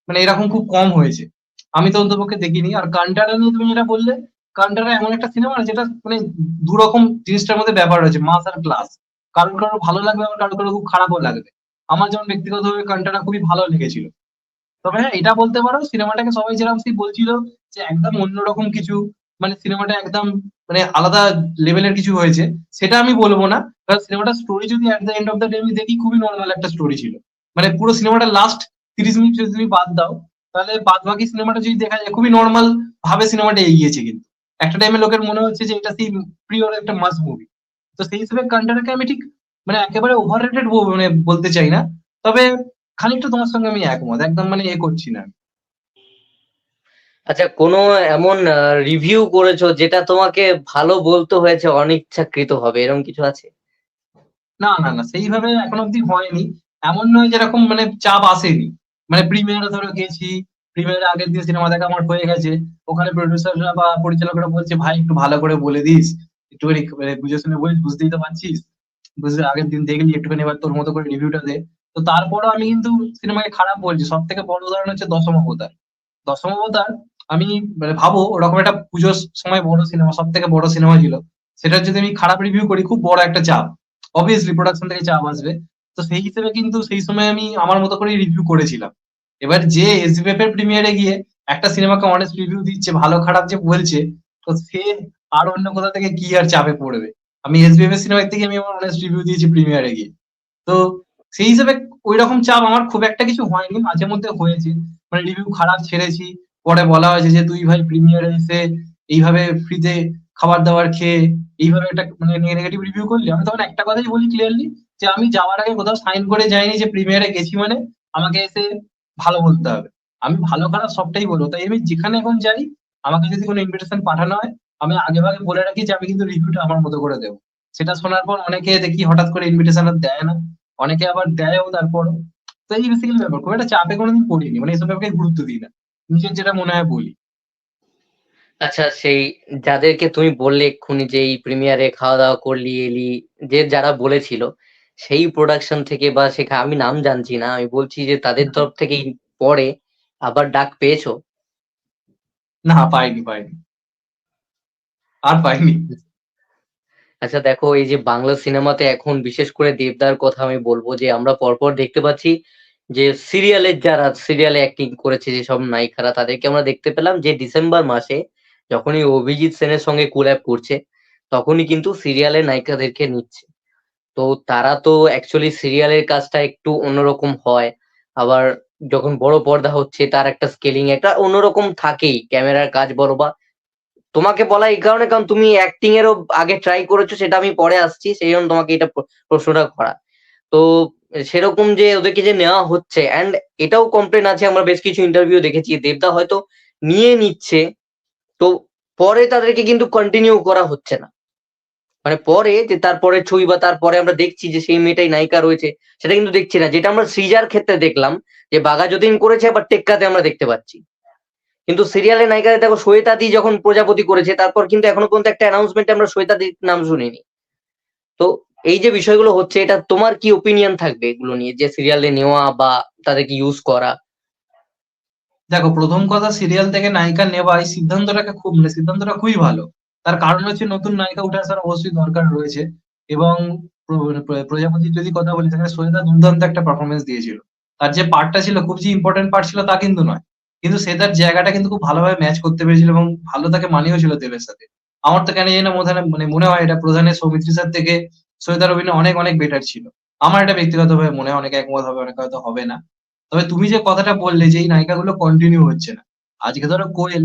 মানে এরকম খুব কম হয়েছে। আমি তো অন্ততপক্ষে দেখিনি। আর কান্টারা নিয়ে তুমি যেটা বললে, কান্টারা এমন একটা সিনেমা যেটা মানে দুরকম জিনিসটার মধ্যে ব্যাপার রয়েছে, মাস আর ক্লাস। কারো ভালো লাগবে, আবার কারো খুব খারাপও লাগবে। আমার যেমন ব্যক্তিগতভাবে কান্টারা খুবই ভালো লেগেছিল। তবে হ্যাঁ, এটা বলতে পারো সিনেমাটাকে সবাই যেরকম সেই বলছিল যে একদম অন্যরকম কিছু, মানে সিনেমাটা একদম মানে আলাদা লেভেলের কিছু হয়েছে, সেটা আমি বলবো না। কারণ সিনেমাটার স্টোরি যদি at the end of the day আমি দেখি, খুবই নর্মাল একটা স্টোরি ছিল। মানে পুরো সিনেমাটা লাস্ট 30 মিনিট যদি তুমি বাদ দাও, তাহলে বাদ বাকি সিনেমাটা যদি দেখা যায়, খুবই নর্মাল ভাবে সিনেমাটা এগিয়েছে। কিন্তু একটা টাইমে লোকের মনে হচ্ছে যে এটা সেই প্রিয় একটা মাস মুভি। তো সেই হিসেবে কান্টারাকে আমি ঠিক মানে একেবারে ওভার রেটেড মানে বলতে চাই না। তবে খানিকটা তোমার সঙ্গে আমি একমত, একদম মানে করছি না। আচ্ছা, কোনো এমন রিভিউ করেছো যেটা তোমাকে ভালো বলতে হয়েছে অনিচ্ছাকৃত হবে, এরকম কিছু আছে? না, সেইভাবে এখন অব্দি হয়নি। এমন নয় যেরকম মানে চাপ আসেনি। মানে প্রিমিয়ারে ধরো গেছি, প্রিমিয়ারে আগের দিন সিনেমা দেখা আমার হয়ে গেছে। ওখানে প্রডিউসাররা বা পরিচালকরা বলছে, ভাই একটু ভালো করে বলে দিস, একটুখানি মানে বুঝে শুনে বলিস, বুঝতেই তো পারছিস, বুঝতে আগের দিন দেখলি, একটুখানি এবার তোর মতো করে রিভিউটা দে। তো তারপরও আমি কিন্তু সিনেমাকে খারাপ বলছি। সব থেকে বড় উদাহরণ হচ্ছে দশম অবতার। দশম অবতার আমি মানে ভাবো ওরকম একটা পুজোর সময় বড় সিনেমা, সব থেকে বড় সিনেমা ছিল, সেটার যদি আমি খারাপ রিভিউ করি, খুব বড় একটা চাপ। অবভিয়াসলি প্রোডাকশন থেকে চাপ আসবে। তো সেই হিসেবে কিন্তু সেই সময় আমি আমার মতো করে রিভিউ করেছিলাম। এবার যে এসবিএফ এর প্রিমিয়ারে গিয়ে একটা সিনেমাকে অনেস্ট রিভিউ দিচ্ছে, ভালো খারাপ যে বলছে, তো সে আর অন্য কোথা থেকে কি আর চাপে পড়বে। আমি এসবিএফ এর সিনেমা থেকে আমি আমার অনেস্ট রিভিউ দিয়েছি প্রিমিয়ারে গিয়ে। তো সেই হিসেবে ওইরকম চাপ আমার খুব একটা কিছু হয়নি, মাঝে মধ্যে হয়েছে। মানে রিভিউ খারাপ ছেড়েছি, পরে বলা হয়েছে যে তুই ভাই প্রিমিয়ারে এসে এইভাবে ফ্রিতে খাবার দাবার খেয়ে এইভাবে একটা মানে নেগেটিভ রিভিউ করলি। আমি তখন একটা কথাই বলি ক্লিয়ারলি, যে আমি যাওয়ার আগে কোথাও সাইন করে যাইনি যে প্রিমিয়ারে গেছি মানে আমাকে এসে ভালো বলতে হবে। আমি ভালো খারাপ সবটাই বলবো। তাই আমি যেখানে এখন যাই, আমাকে যদি কোনো ইনভিটেশন পাঠানো হয়, আমি আগে ভাগে বলে রাখি যে আমি কিন্তু রিভিউটা আমার মতো করে দেবো। সেটা শোনার পর অনেকে দেখি হঠাৎ করে ইনভিটেশন আর দেয় না, অনেকে আবার দেয়ও তারপরও। তো এই বেসিক্যালি ব্যাপার, খুব একটা চাপে কোনোদিন পড়িনি, মানে এইসব ব্যাপারকে গুরুত্ব দিই না, নিজের যেটা মনে হয় বলি। আচ্ছা, সেই যাদেরকে তুমি বললে এক্ষুনি যে এই প্রিমিয়ারে খাওয়া দাওয়া করলি এলি, যে যারা বলেছিল সেই প্রোডাকশন থেকে বা সেখানে, আমি নাম জানছি না, আমি বলছি যে তাদের তরফ থেকে পরে আবার ডাক পেয়েছো? না, পাইনি, আর পাইনি। আচ্ছা দেখো, এই যে বাংলা সিনেমাতে এখন বিশেষ করে দেবদার কথা আমি বলবো, যে আমরা পরপর দেখতে পাচ্ছি যে সিরিয়ালের যারা সিরিয়ালে অ্যাক্টিং করেছে যেসব নায়িকারা, তাদেরকে আমরা দেখতে পেলাম যে ডিসেম্বর মাসে যখনই অভিজিৎ সেনের সঙ্গে কোল্যাব করছে, তখনই কিন্তু সিরিয়ালের নায়িকাদেরকে নিচ্ছে। তো তারা তো অ্যাকচুয়ালি সিরিয়ালের কাজটা একটু অন্যরকম হয়। আবার যখন বড় পর্দা হচ্ছে, তার একটা স্কেলিং একটা অন্যরকম থাকেই, ক্যামেরার কাজ বলো বা, তোমাকে বলা এই কারণে কারণ তুমি অ্যাক্টিং এরও আগে ট্রাই করেছো, সেটা আমি পরে আসছি, সেই জন্য তোমাকে এটা প্রশ্নটা করা। তো সেরকম যে ওদেরকে যে নেওয়া হচ্ছে, অ্যান্ড এটাও কমপ্লেন আছে, আমরা বেশ কিছু ইন্টারভিউ দেখেছি, দেবদা হয়তো নিয়ে নিচ্ছে, তো পরে তাদেরকে কিন্তু কন্টিনিউ করা হচ্ছে না। মানে পরে যে তারপরে ছবি বা তারপরে আমরা দেখছি যে সেই মেয়েটাই নায়িকা রয়েছে, সেটা কিন্তু দেখছি না, যেটা আমরা সৃজার ক্ষেত্রে দেখলাম যে বাঘা যতীন করেছে, আবার টেক্কাতে আমরা দেখতে পাচ্ছি। কিন্তু সিরিয়ালের নায়িকাদের দেখো, শ্বেতাদি যখন প্রজাপতি করেছে, তারপর কিন্তু এখনো পর্যন্ত একটা অ্যানাউন্সমেন্টে আমরা শ্বেতাদির নাম শুনিনি। তো এই যে বিষয়গুলো হচ্ছে, এটা তোমার কি ওপিনিয়ন থাকবে এগুলো নিয়ে, যে সিরিয়ালে নেওয়া বা তাদেরকে ইউজ করা? দেখো প্রথম কথা, সিরিয়াল থেকে নায়িকা নেওয়া এই সিদ্ধান্তটাকে খুব মানে সিদ্ধান্তটা খুবই ভালো। তার কারণ হচ্ছে নতুন নায়িকা উঠে আসার অবশ্যই দরকার রয়েছে। এবং প্রজাপতির যদি কথা বলি, সেখানে সৈয়দা দুর্দান্ত একটা পারফরমেন্স দিয়েছিল। তার যে পার্টটা ছিল, খুব যে ইম্পর্টেন্ট পার্ট ছিল তা কিন্তু নয়, কিন্তু সে তার জায়গাটা কিন্তু খুব ভালোভাবে ম্যাচ করতে পেরেছিল এবং ভালো তাকে মানিয়েও ছিল দেবের সাথে। আমার তো কেন জানি না মানে মনে হয় এটা প্রধানের সৌমিত্রী স্যার থেকে সৈয়দার অভিনয় অনেক অনেক বেটার ছিল। আমার এটা ব্যক্তিগতভাবে মনে হয়, অনেকে একমত হবে, অনেকে হয়তো হবে না। তবে তুমি যে কথাটা বললে যে এই নায়িকাগুলো কন্টিনিউ হচ্ছে না, আজকে ধরো কোয়েল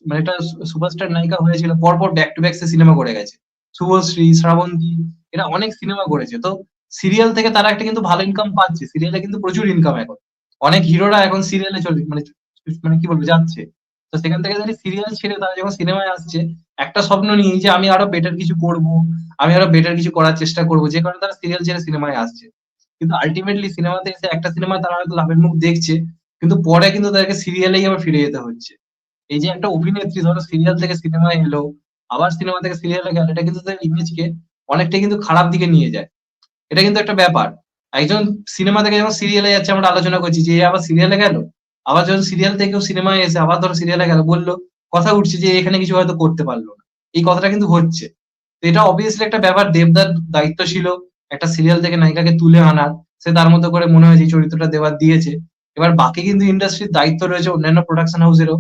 মানে একটা সুপারস্টার নায়িকা হয়েছিল, পরপর back to back say cinema করে গেছে। শুভশ্রী, শ্রাবন্তী, এরা অনেক সিনেমা করেছে। তো সিরিয়াল থেকে তারা একটা কিন্তু ভালো ইনকাম পাচ্ছে, সিরিয়ালে কিন্তু প্রচুর ইনকাম এখন। অনেক হিরোরা এখন সিরিয়ালে চলে মানে মানে কি বলবো যাচ্ছে। তো সেখান থেকে যদি সিরিয়াল ছেড়ে তারা যখন সিনেমায় আসছে, একটা স্বপ্ন নিয়ে যে আমি আরো বেটার কিছু করব, আমি আরো বেটার কিছু করার চেষ্টা করব, যে কারণে তারা সিরিয়াল ছেড়ে সিনেমায় আসছে। কিন্তু আল্টিমেটলি সিনেমাতে এসে একটা সিনেমা তারা হয়তো লাভের মুখ দেখছে, কিন্তু পরে কিন্তু তাদেরকে সিরিয়ালেই আবার ফিরে যেতে হচ্ছে। এই যে একটা অভিনেত্রী ধরো সিরিয়াল থেকে সিনেমায় এলো, আবার সিনেমা থেকে সিরিয়ালে গেল, এটা কিন্তু তাদের ইমেজকে অনেকটাই কিন্তু খারাপ দিকে নিয়ে যায়। এটা কিন্তু একটা ব্যাপার। একজন সিনেমা থেকে যখন সিরিয়ালে যাচ্ছে আমরা আলোচনা করছি যে এ আবার সিরিয়ালে গেল। আবার যখন সিরিয়াল থেকেও সিনেমায় এসে আবার ধরো সিরিয়ালে গেল বলল, কথা উঠছে যে এখানে কিছু হয়তো করতে পারল না। এই কথাটা কিন্তু হচ্ছে। তো এটা obviously একটা ব্যাপার, দেবদার দায়িত্ব ছিল একটা সিরিয়াল থেকে নায়িকাকে তুলে আনার। সে তার মতো করে মনে হয় যে চরিত্রটা দেওয়ার দিয়েছে। এবার বাকি কিন্তু ইন্ডাস্ট্রির দায়িত্ব রয়েছে অন্যান্য প্রোডাকশন হাউসেরও।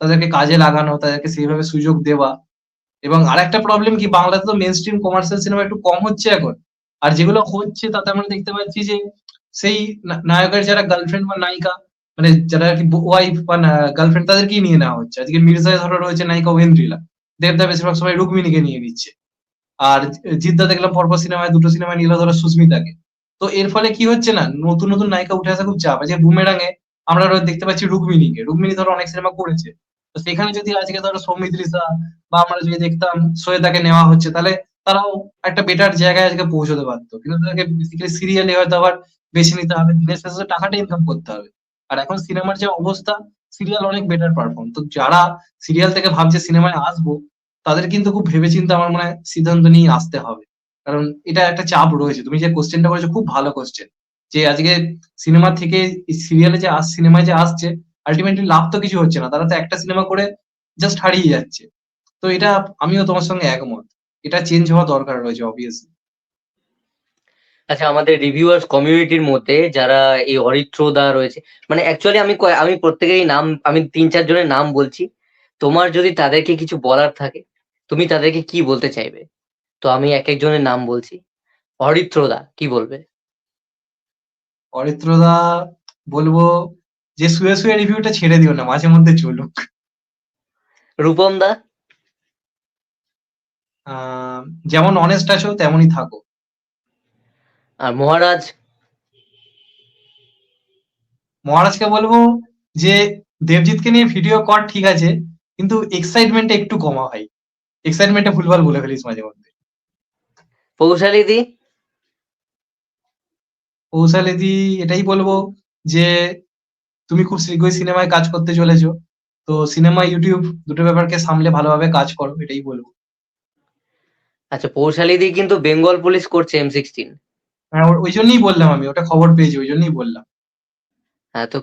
তাদেরকে কাজে লাগানো, তাদেরকে সেইভাবে সুযোগ দেওয়া। এবং আরেকটা প্রবলেম কি, বাংলাতে তো মেইনস্ট্রিম কমার্শিয়াল সিনেমা একটু কম হচ্ছে এখন। আর যেগুলো হচ্ছে তাতে আমরা দেখতে পাচ্ছি যে সেই নায়কের যারা গার্লফ্রেন্ড বা নায়িকা, মানে যারা আরকি ওয়াইফ বা গার্লফ্রেন্ড তাদেরকেই নিয়ে নেওয়া হচ্ছে। আজকে মির্জায় ধরো রয়েছে নায়িকা ওয়েন্দ্রিলা। দেবদা বেশিরভাগ সময় রুক্মিণীকে নিয়ে নিচ্ছে। আর জিদ্দা দেখলাম পরপর সিনেমায় ২ টো সিনেমায় নিল ধরো সুস্মিতাকে। তো এর ফলে কি হচ্ছে না, নতুন, নতুন নায়িকা উঠে আসা খুব চাপ। এই যে বুমেরাং এ আমরা দেখতে পাচ্ছি রুক্মিণীকে। রুক্মিণী ধরো অনেক সিনেমা করেছে। তো সেখানে যদি আজকে ধরো সৌমিত্রিষা বা আমরা যদি দেখতাম শ্বেতাকে নেওয়া হচ্ছে, তাহলে তারাও একটা বেটার জায়গায় আজকে পৌঁছতে পারতো। কিন্তু তাদেরকে বেসিক্যালি সিরিয়ালে হয়তো আবার বেছে নিতে হবে। দিনের শেষে টাকাটা ইনকাম করতে হবে। আর এখন সিনেমার যে অবস্থা, সিরিয়াল অনেক বেটার পারফর্ম। তো যারা সিরিয়াল থেকে ভাবছে সিনেমায় আসবো, তাদের কিন্তু খুব ভেবেচিন্তে আমার মনে হয় সিদ্ধান্ত নিয়ে আসতে হবে। কারণ এটা একটা চাপ রয়েছে। তুমি যে কোয়েশ্চেনটা করেছো খুব ভালো কোয়েশ্চেন। যে আজকে সিনেমা থেকে সিরিয়ালে যে সিনেমায় যে আসছে, আল্টিমেটলি লাভ তো কিছু হচ্ছে না। তারা তো একটা সিনেমা করে জাস্ট হারিয়ে যাচ্ছে। তো এটা আমিও তোমার সঙ্গে একমত। এটা চেঞ্জ হওয়া দরকার রয়েছে অবভিয়াসলি। আচ্ছা, আমাদের রিভিউয়ার্স কমিউনিটির মধ্যে যারা এই অরিত্র দা রয়েছে, মানে অ্যাকচুয়ালি আমি প্রত্যেকেরই নাম, আমি ৩-৪ জনের নাম বলছি। তোমার যদি তাদেরকে কিছু বলার থাকে, তুমি তাদেরকে কি বলতে চাইবে? তো আমি একেক জনের নাম বলছি। অরিত্র দা কি বলবে? অরিত্রদা বলবো যে শুয়ে, শুয়ে রিভিউটা ছেড়ে দিও না। মাঝে মধ্যে চলুক। রূপম দা? আ যেমন অনেস্ট আছো তেমনই থাকো। আর মহারাজ? মহারাজকে বলবো যে দেবজিৎকে নিয়ে ভিডিও কর ঠিক আছে, কিন্তু এক্সাইটমেন্টটা একটু কমা ভাই। এক্সাইটমেন্টে ভুলভাল বলে ফেলিস মাঝে মধ্যে। পৌশালী দি? কৌশালিদি এটাই বলবো যে তুমি খুব শীঘ্রই সিনেমায় কাজ করতে চলেছো। তো সিনেমা, ইউটিউব দুটো ব্যাপারকে সামলে ভালোভাবে কাজ করো, এটাই বলবো। আচ্ছা, পৌশালী দি কিন্তু বেঙ্গল পুলিশ করছে M16। হ্যাঁ, ওই জন্যই বললাম, আমি ওটা খবর পেয়েছি ওই জন্যই বললাম। হ্যাঁ, তো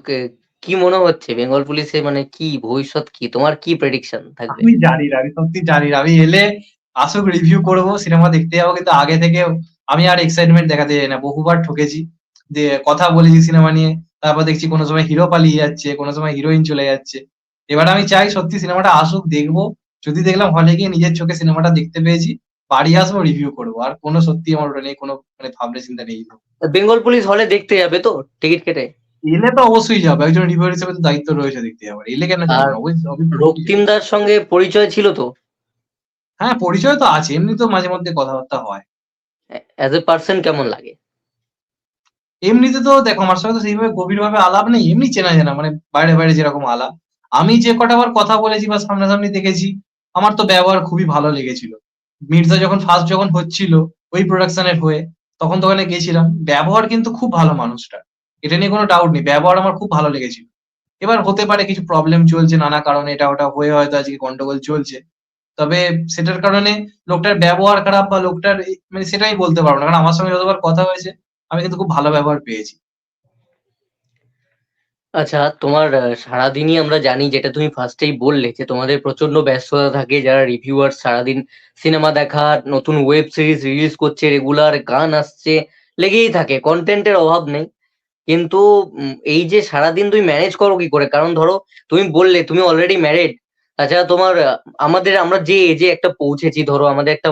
কি মনে হচ্ছে বেঙ্গল পুলিশে, মানে কি ভবিষ্যৎ, কি তোমার কি প্রেডিকশন থাকবে? আমি জানি না, আমি সত্যি জানি না। আমি এলে আসুক রিভিউ করবো, সিনেমা দেখতে যাবো, কিন্তু আগে থেকে আমি আর এক্সাইটমেন্ট দেখাতে যাই না। বহুবার ঠকেছি, দিয়ে কথা বলেছি সিনেমা নিয়ে, তারপর দেখছি কোনো সময় হিরো পালিয়ে যাচ্ছে, কোনো সময় হিরোইন চলে যাচ্ছে। এবার আমি চাই সত্যি সিনেমাটা আসুক, দেখবো। যদি দেখলাম হলে গিয়ে নিজের চোখে সিনেমাটা দেখতে পেয়েছি, বাড়ি আসবো রিভিউ করবো। আর কোনো সত্যি আমার ওটা নিয়ে কোনো মানে ভাবনা চিন্তা নেই। বেঙ্গল পুলিশ হলে দেখতে যাবে তো টিকিট কেটে? এলে তো অবশ্যই যাবো, একজন রিভিউয়ার হিসেবে তো দায়িত্ব রয়েছে দেখতে যাওয়ার। এলে কেন যাবো আর না, অবশ্যই রক্তিম যাবো। দার সঙ্গে পরিচয় ছিল তো? হ্যাঁ, পরিচয় তো আছে, এমনি তো মাঝে মধ্যে কথাবার্তা হয়। অ্যাজ এ পার্সন কেমন লাগে? এমনিতে তো দেখো আমার সঙ্গে তো সেইভাবে গভীরভাবে আলাপ নেই। এমনি চেনা জানা, মানে বাইরে, বাইরে যেরকম আলাপ। আমি যে কটা বার কথা বলেছি বা সামনাসামনি দেখেছি, আমার তো ব্যবহার খুবই ভালো লেগেছিল। মির্জা যখন ফার্স্ট যখন হচ্ছিল ওই প্রোডাকশন এর হয়ে, তখন তো ওখানে গেছিলাম। ব্যবহার কিন্তু খুব ভালো মানুষটার। এটা নিয়ে কোনো ডাউট নেই। ব্যবহার আমার খুব ভালো লেগেছিল। এবার হতে পারে কিছু প্রবলেম চলছে নানা কারণে, এটা ওটা হয়ে হয়তো আজকে গন্ডগোল চলছে। তবে সেটার কারণে লোকটার ব্যবহার খারাপ বা লোকটার মানে সেটা আমি বলতে পারবো না। কারণ আমার সঙ্গে যতবার কথা হয়েছে আমি কিন্তু খুব ভালো ব্যবহার পেয়েছি। আচ্ছা, তোমার সারাদিনই আমরা জানি, যেটা তুমি ফার্স্টেই বললে, যে তোমাদের প্রচন্ড ব্যস্ততা থাকে, যারা রিভিউয়ার্স সারাদিন সিনেমা দেখা, নতুন ওয়েব সিরিজ রিলিজ করছে, রেগুলার গান আসছে, লেগেই থাকে, কন্টেন্টের অভাব নেই। কিন্তু এই যে সারাদিন তুমি ম্যানেজ করো কি করে? কারণ ধরো, তুমি বললে তুমি অলরেডি ম্যারিড। তাছাড়া তোমার আমরা যে এজে একটা পৌঁছেছি, ধরো আমাদের একটা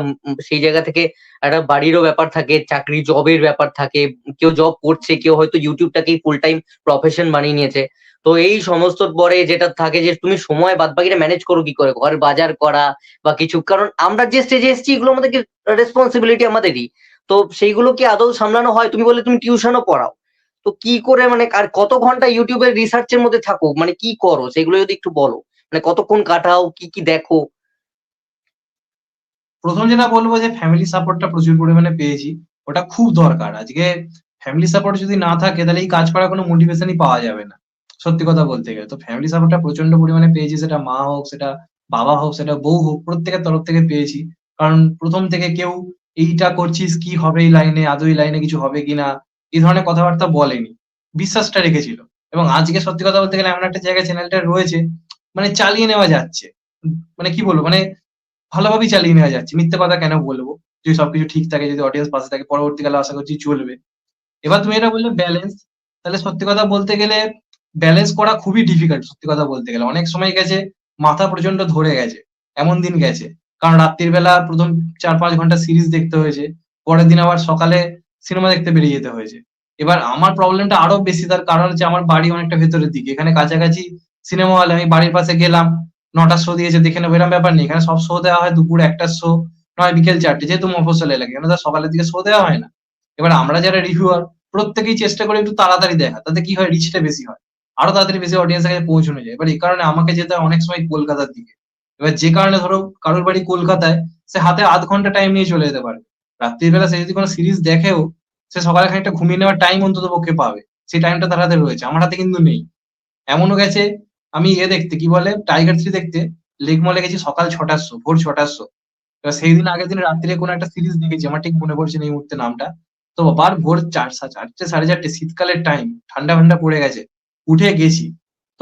সেই জায়গা থেকে একটা বাড়িরও ব্যাপার থাকে, চাকরি জবের ব্যাপার থাকে। কেউ জব করছে, কেউ হয়তো ইউটিউবটাকেই ফুল টাইম প্রফেশন বানিয়ে নিয়েছে। তো এই সমস্ত পরে যেটা থাকে, যে তুমি সময় বাদ বাকিটা ম্যানেজ করো কি করে, ঘর বাজার করা বা কিছু, কারণ আমরা যে স্টেজে এসেছি এগুলো আমাদেরকে রেসপন্সিবিলিটি আমাদেরই। তো সেইগুলো কি আদৌ সামলানো হয়? তুমি বললে তুমি টিউশনও পড়াও। তো কি করে, মানে আর কত ঘন্টা ইউটিউবের রিসার্চের মধ্যে থাকো, মানে কি করো সেগুলো যদি একটু বলো। মানে কতক্ষণ কাটাও, কি কি দেখো? ১ম যেটা বলব যে ফ্যামিলি সাপোর্টটা প্রচুর পরিমাণে পেয়েছি। ওটা খুব দরকার। আজকে ফ্যামিলি সাপোর্ট যদি না থাকে তাহলে এই কাজ করার কোনো মোটিভেশনই পাওয়া যাবে না। সত্যি কথা বলতে গেলে। তো ফ্যামিলি সাপোর্টটা প্রচন্ড পরিমাণে পেয়েছি, সেটা মা হোক, সেটা বাবা হোক, সেটা বউ হোক, প্রত্যেকের তরফ থেকে পেয়েছি। কারণ ১ম থেকে কেউ এইটা করছিস, কি হবে এই লাইনে, আদৌ এই লাইনে কিছু হবে কিনা? এই ধরনের কথাবার্তা বলেনি। বিশ্বাসটা রেখেছিল। এবং আজকে সত্যি কথা বলতে গেলে এমন একটা জায়গায় চ্যানেলটা রয়েছে, মানে চালিয়ে নেওয়া যাচ্ছে। মানে কি বলবো? মানে ভালোভাবেই চালিয়ে নেওয়া যাচ্ছে। মিথ্যে কথা কেন বলবো? যদি সবকিছু ঠিক থাকে, যদি অডিয়েন্স পাশে থাকে, পরবর্তীকালে আশা করছি চলবে। এবার তুমি এটা বললে ব্যালেন্স, তাহলে সত্যি কথা বলতে গেলে ব্যালেন্স করা খুবই ডিফিকাল্ট সত্যি কথা বলতে গেলে। অনেক সময় গেছে মাথা প্রচন্ড ধরে গেছে। এমন দিন গেছে। কারণ রাত্রির বেলা ১ম ৪-৫ ঘন্টা সিরিজ দেখতে হয়েছে। পরের দিন আবার সকালে সিনেমা দেখতে বেরিয়ে যেতে হয়েছে। এবার আমার প্রবলেমটা আরো বেশি, তার কারণ হচ্ছে আমার বাড়ি অনেকটা ভেতরের দিকে। এখানে কাছাকাছি সিনেমা হল, আমি বাড়ির পাশে গেলাম, ৯ টার শো দিয়েছে দেখে নেবো এরম ব্যাপার নেই। এখানে সব শো দেওয়া হয় দুপুর ১ টার শো, নয় বিকেল ৪ টে, যেহেতু মফস্বল এলাকা। এখানে তো আর সকালের দিকে শো দেওয়া হয় না। এবার আমরা যারা রিভিউয়ার প্রত্যেকেই চেষ্টা করি একটু তাড়াতাড়ি দেখা। তাতে কি হয়, রিচটা বেশি হয়। আরো তাড়াতাড়ি বেশি অডিয়েন্স এর কাছে পৌঁছানো যায়। এবার এই কারণে আমাকে যেতে হয় অনেক সময় কলকাতার দিকে। এবার যে কারণে ধরো কারোর বাড়ি কলকাতায়, সে হাতে ০.৫ ঘন্টা টাইম নিয়ে চলে যেতে পারে। রাত্রির বেলা সে যদি কোন সিরিজ দেখেও, সে সকালে খানিকটা ঘুমিয়ে নেওয়ার টাইম অন্ততপক্ষে পাবে। সেই টাইমটা তার হাতে রয়েছে। আমার হাতে কিন্তু নেই। এমনও গেছে আমি দেখতে কি বলে টাইগার ৩ দেখতে লেক মলে গেছি সকাল ৬ টার শো, ভোর ৬ টার শো। এবার সেইদিন আগের দিন রাত্রিরে কোনো একটা সিরিজ দেখেছি। আমার ঠিক মনে পড়ছে না এই মুহূর্তে নামটা। তো আবার ভোর ৪:৩০ ৪:৩০ শীতকালের টাইম, ঠান্ডা পড়ে গেছে। উঠে গেছি।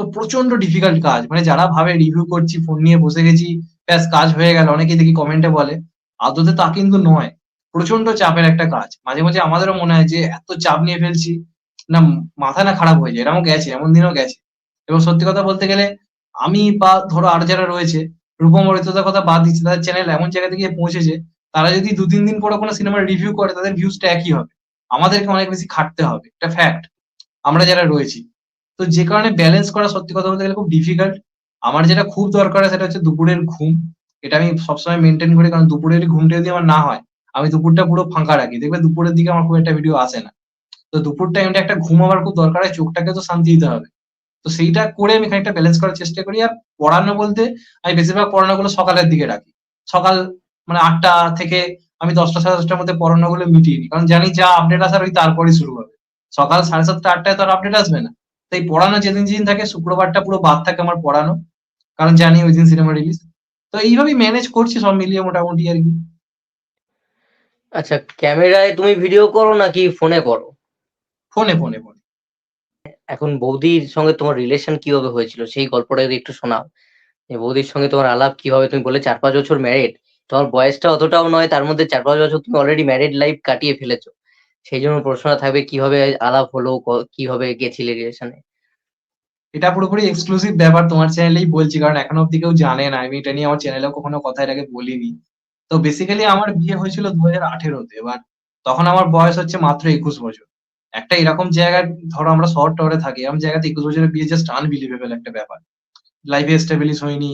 তো প্রচন্ড ডিফিকাল্ট কাজ। মানে যারা ভাবে রিভিউ করছি, ফোন নিয়ে বসে গেছি, ব্যাস কাজ হয়ে গেল। অনেকেই দেখি কমেন্টে বলে। আদতে তা কিন্তু নয়। প্রচন্ড চাপের একটা কাজ। মাঝে মাঝে আমাদেরও মনে হয় যে এত চাপ নিয়ে ফেলছি, না মাথা না খারাপ হয়ে যায়। এরমও গেছে, এমন দিনও গেছে। এবং সত্যি কথা বলতে গেলে আমি বা ধরো আর যারা রয়েছে, রূপম অরিত্রতার কথা বাদ দিচ্ছি, তাদের চ্যানেল এমন জায়গাতে গিয়ে পৌঁছেছে, তারা যদি ২-৩ দিন পরে কোনো সিনেমার রিভিউ করে তাদের ভিউজটা একই হবে। আমাদেরকে অনেক বেশি খাটতে হবে। এটা ফ্যাক্ট। আমরা যারা রয়েছি। তো যে কারণে ব্যালেন্স করা সত্যি কথা বলতে গেলে খুব ডিফিকাল্ট। আমার যেটা খুব দরকার হয় সেটা হচ্ছে দুপুরের ঘুম। এটা আমি সবসময় মেইনটেইন করি, কারণ দুপুরের ঘুমটা যদি আমার না হয়, আমি দুপুরটা পুরো ফাঁকা রাখি। দেখবে দুপুরের দিকে আমার খুব একটা ভিডিও আসে না। তো দুপুর টাইমটা একটা ঘুম আমার খুব দরকার হয়, চোখটাকে তো শান্তি দিতে হবে। তো সেইটা করে আমি খানিকটা ব্যালেন্স করার চেষ্টা করি। আর পড়ানো বলতে আমি বেশিরভাগ পড়ানোগুলো সকালের দিকে রাখি। সকাল মানে ৮টা থেকে আমি ১০টা ১০:৩০ মধ্যে পড়ানোগুলো মিটিয়ে নিই। কারণ জানি যা আপডেট আসার ওই তারপরেই শুরু হবে। সকাল ৭:৩০ ৮টায় তো আর আপডেট আসবে না। তাই পড়ানো যেদিন থাকে শুক্রবারটা পুরো বাদ থাকে আমার পড়ানো। কারণ জানি ওইদিন সিনেমা রিলিজ। তো এইভাবেই ম্যানেজ করছি সব মিলিয়ে মোটামুটি আরকি। আচ্ছা, ক্যামেরায় তুমি ভিডিও করো নাকি ফোনে করো? ফোনে। এখন বৌদির সঙ্গে তোমার রিলেশন কিভাবে হয়েছিল? সেই গল্পটা যদি একটু শোনাও। যে বৌদির সঙ্গে তোমার আলাপ কিভাবে? তুমি বললে ৪-৫ বছর ম্যারিড। তোমার বয়সটা অতটাও নয়। তার মধ্যে ৪-৫ বছর তুমি অলরেডি ম্যারিড লাইফ কাটিয়ে ফেলেছো। সেইজন্য প্রশ্নটা থাকবে কিভাবে আলাপ হলো? কিভাবে গেছিলে রিলেশনে? এটা পুরোপুরি এক্সক্লুসিভ ব্যাপার তোমার চ্যানেলেই বলছি। কারণ এখনো অব্দি কেউ জানে না। আমি এটা নিয়ে আমার চ্যানেলেও কখনো কথা এর আগে বলিনি। তো বেসিক্যালি আমার বিয়ে হয়েছিল ২০১৮ তে। এবার তখন আমার বয়স হচ্ছে মাত্র ২১ বছর। একটা এরকম জায়গায় ধরো আমরা শহর-টহরে থাকি। এরকম জায়গাতে ২১ বছরের বিয়ে জাস্ট আনবিলিভেবল একটা ব্যাপার। লাইফে এস্টাবলিশ হইনি,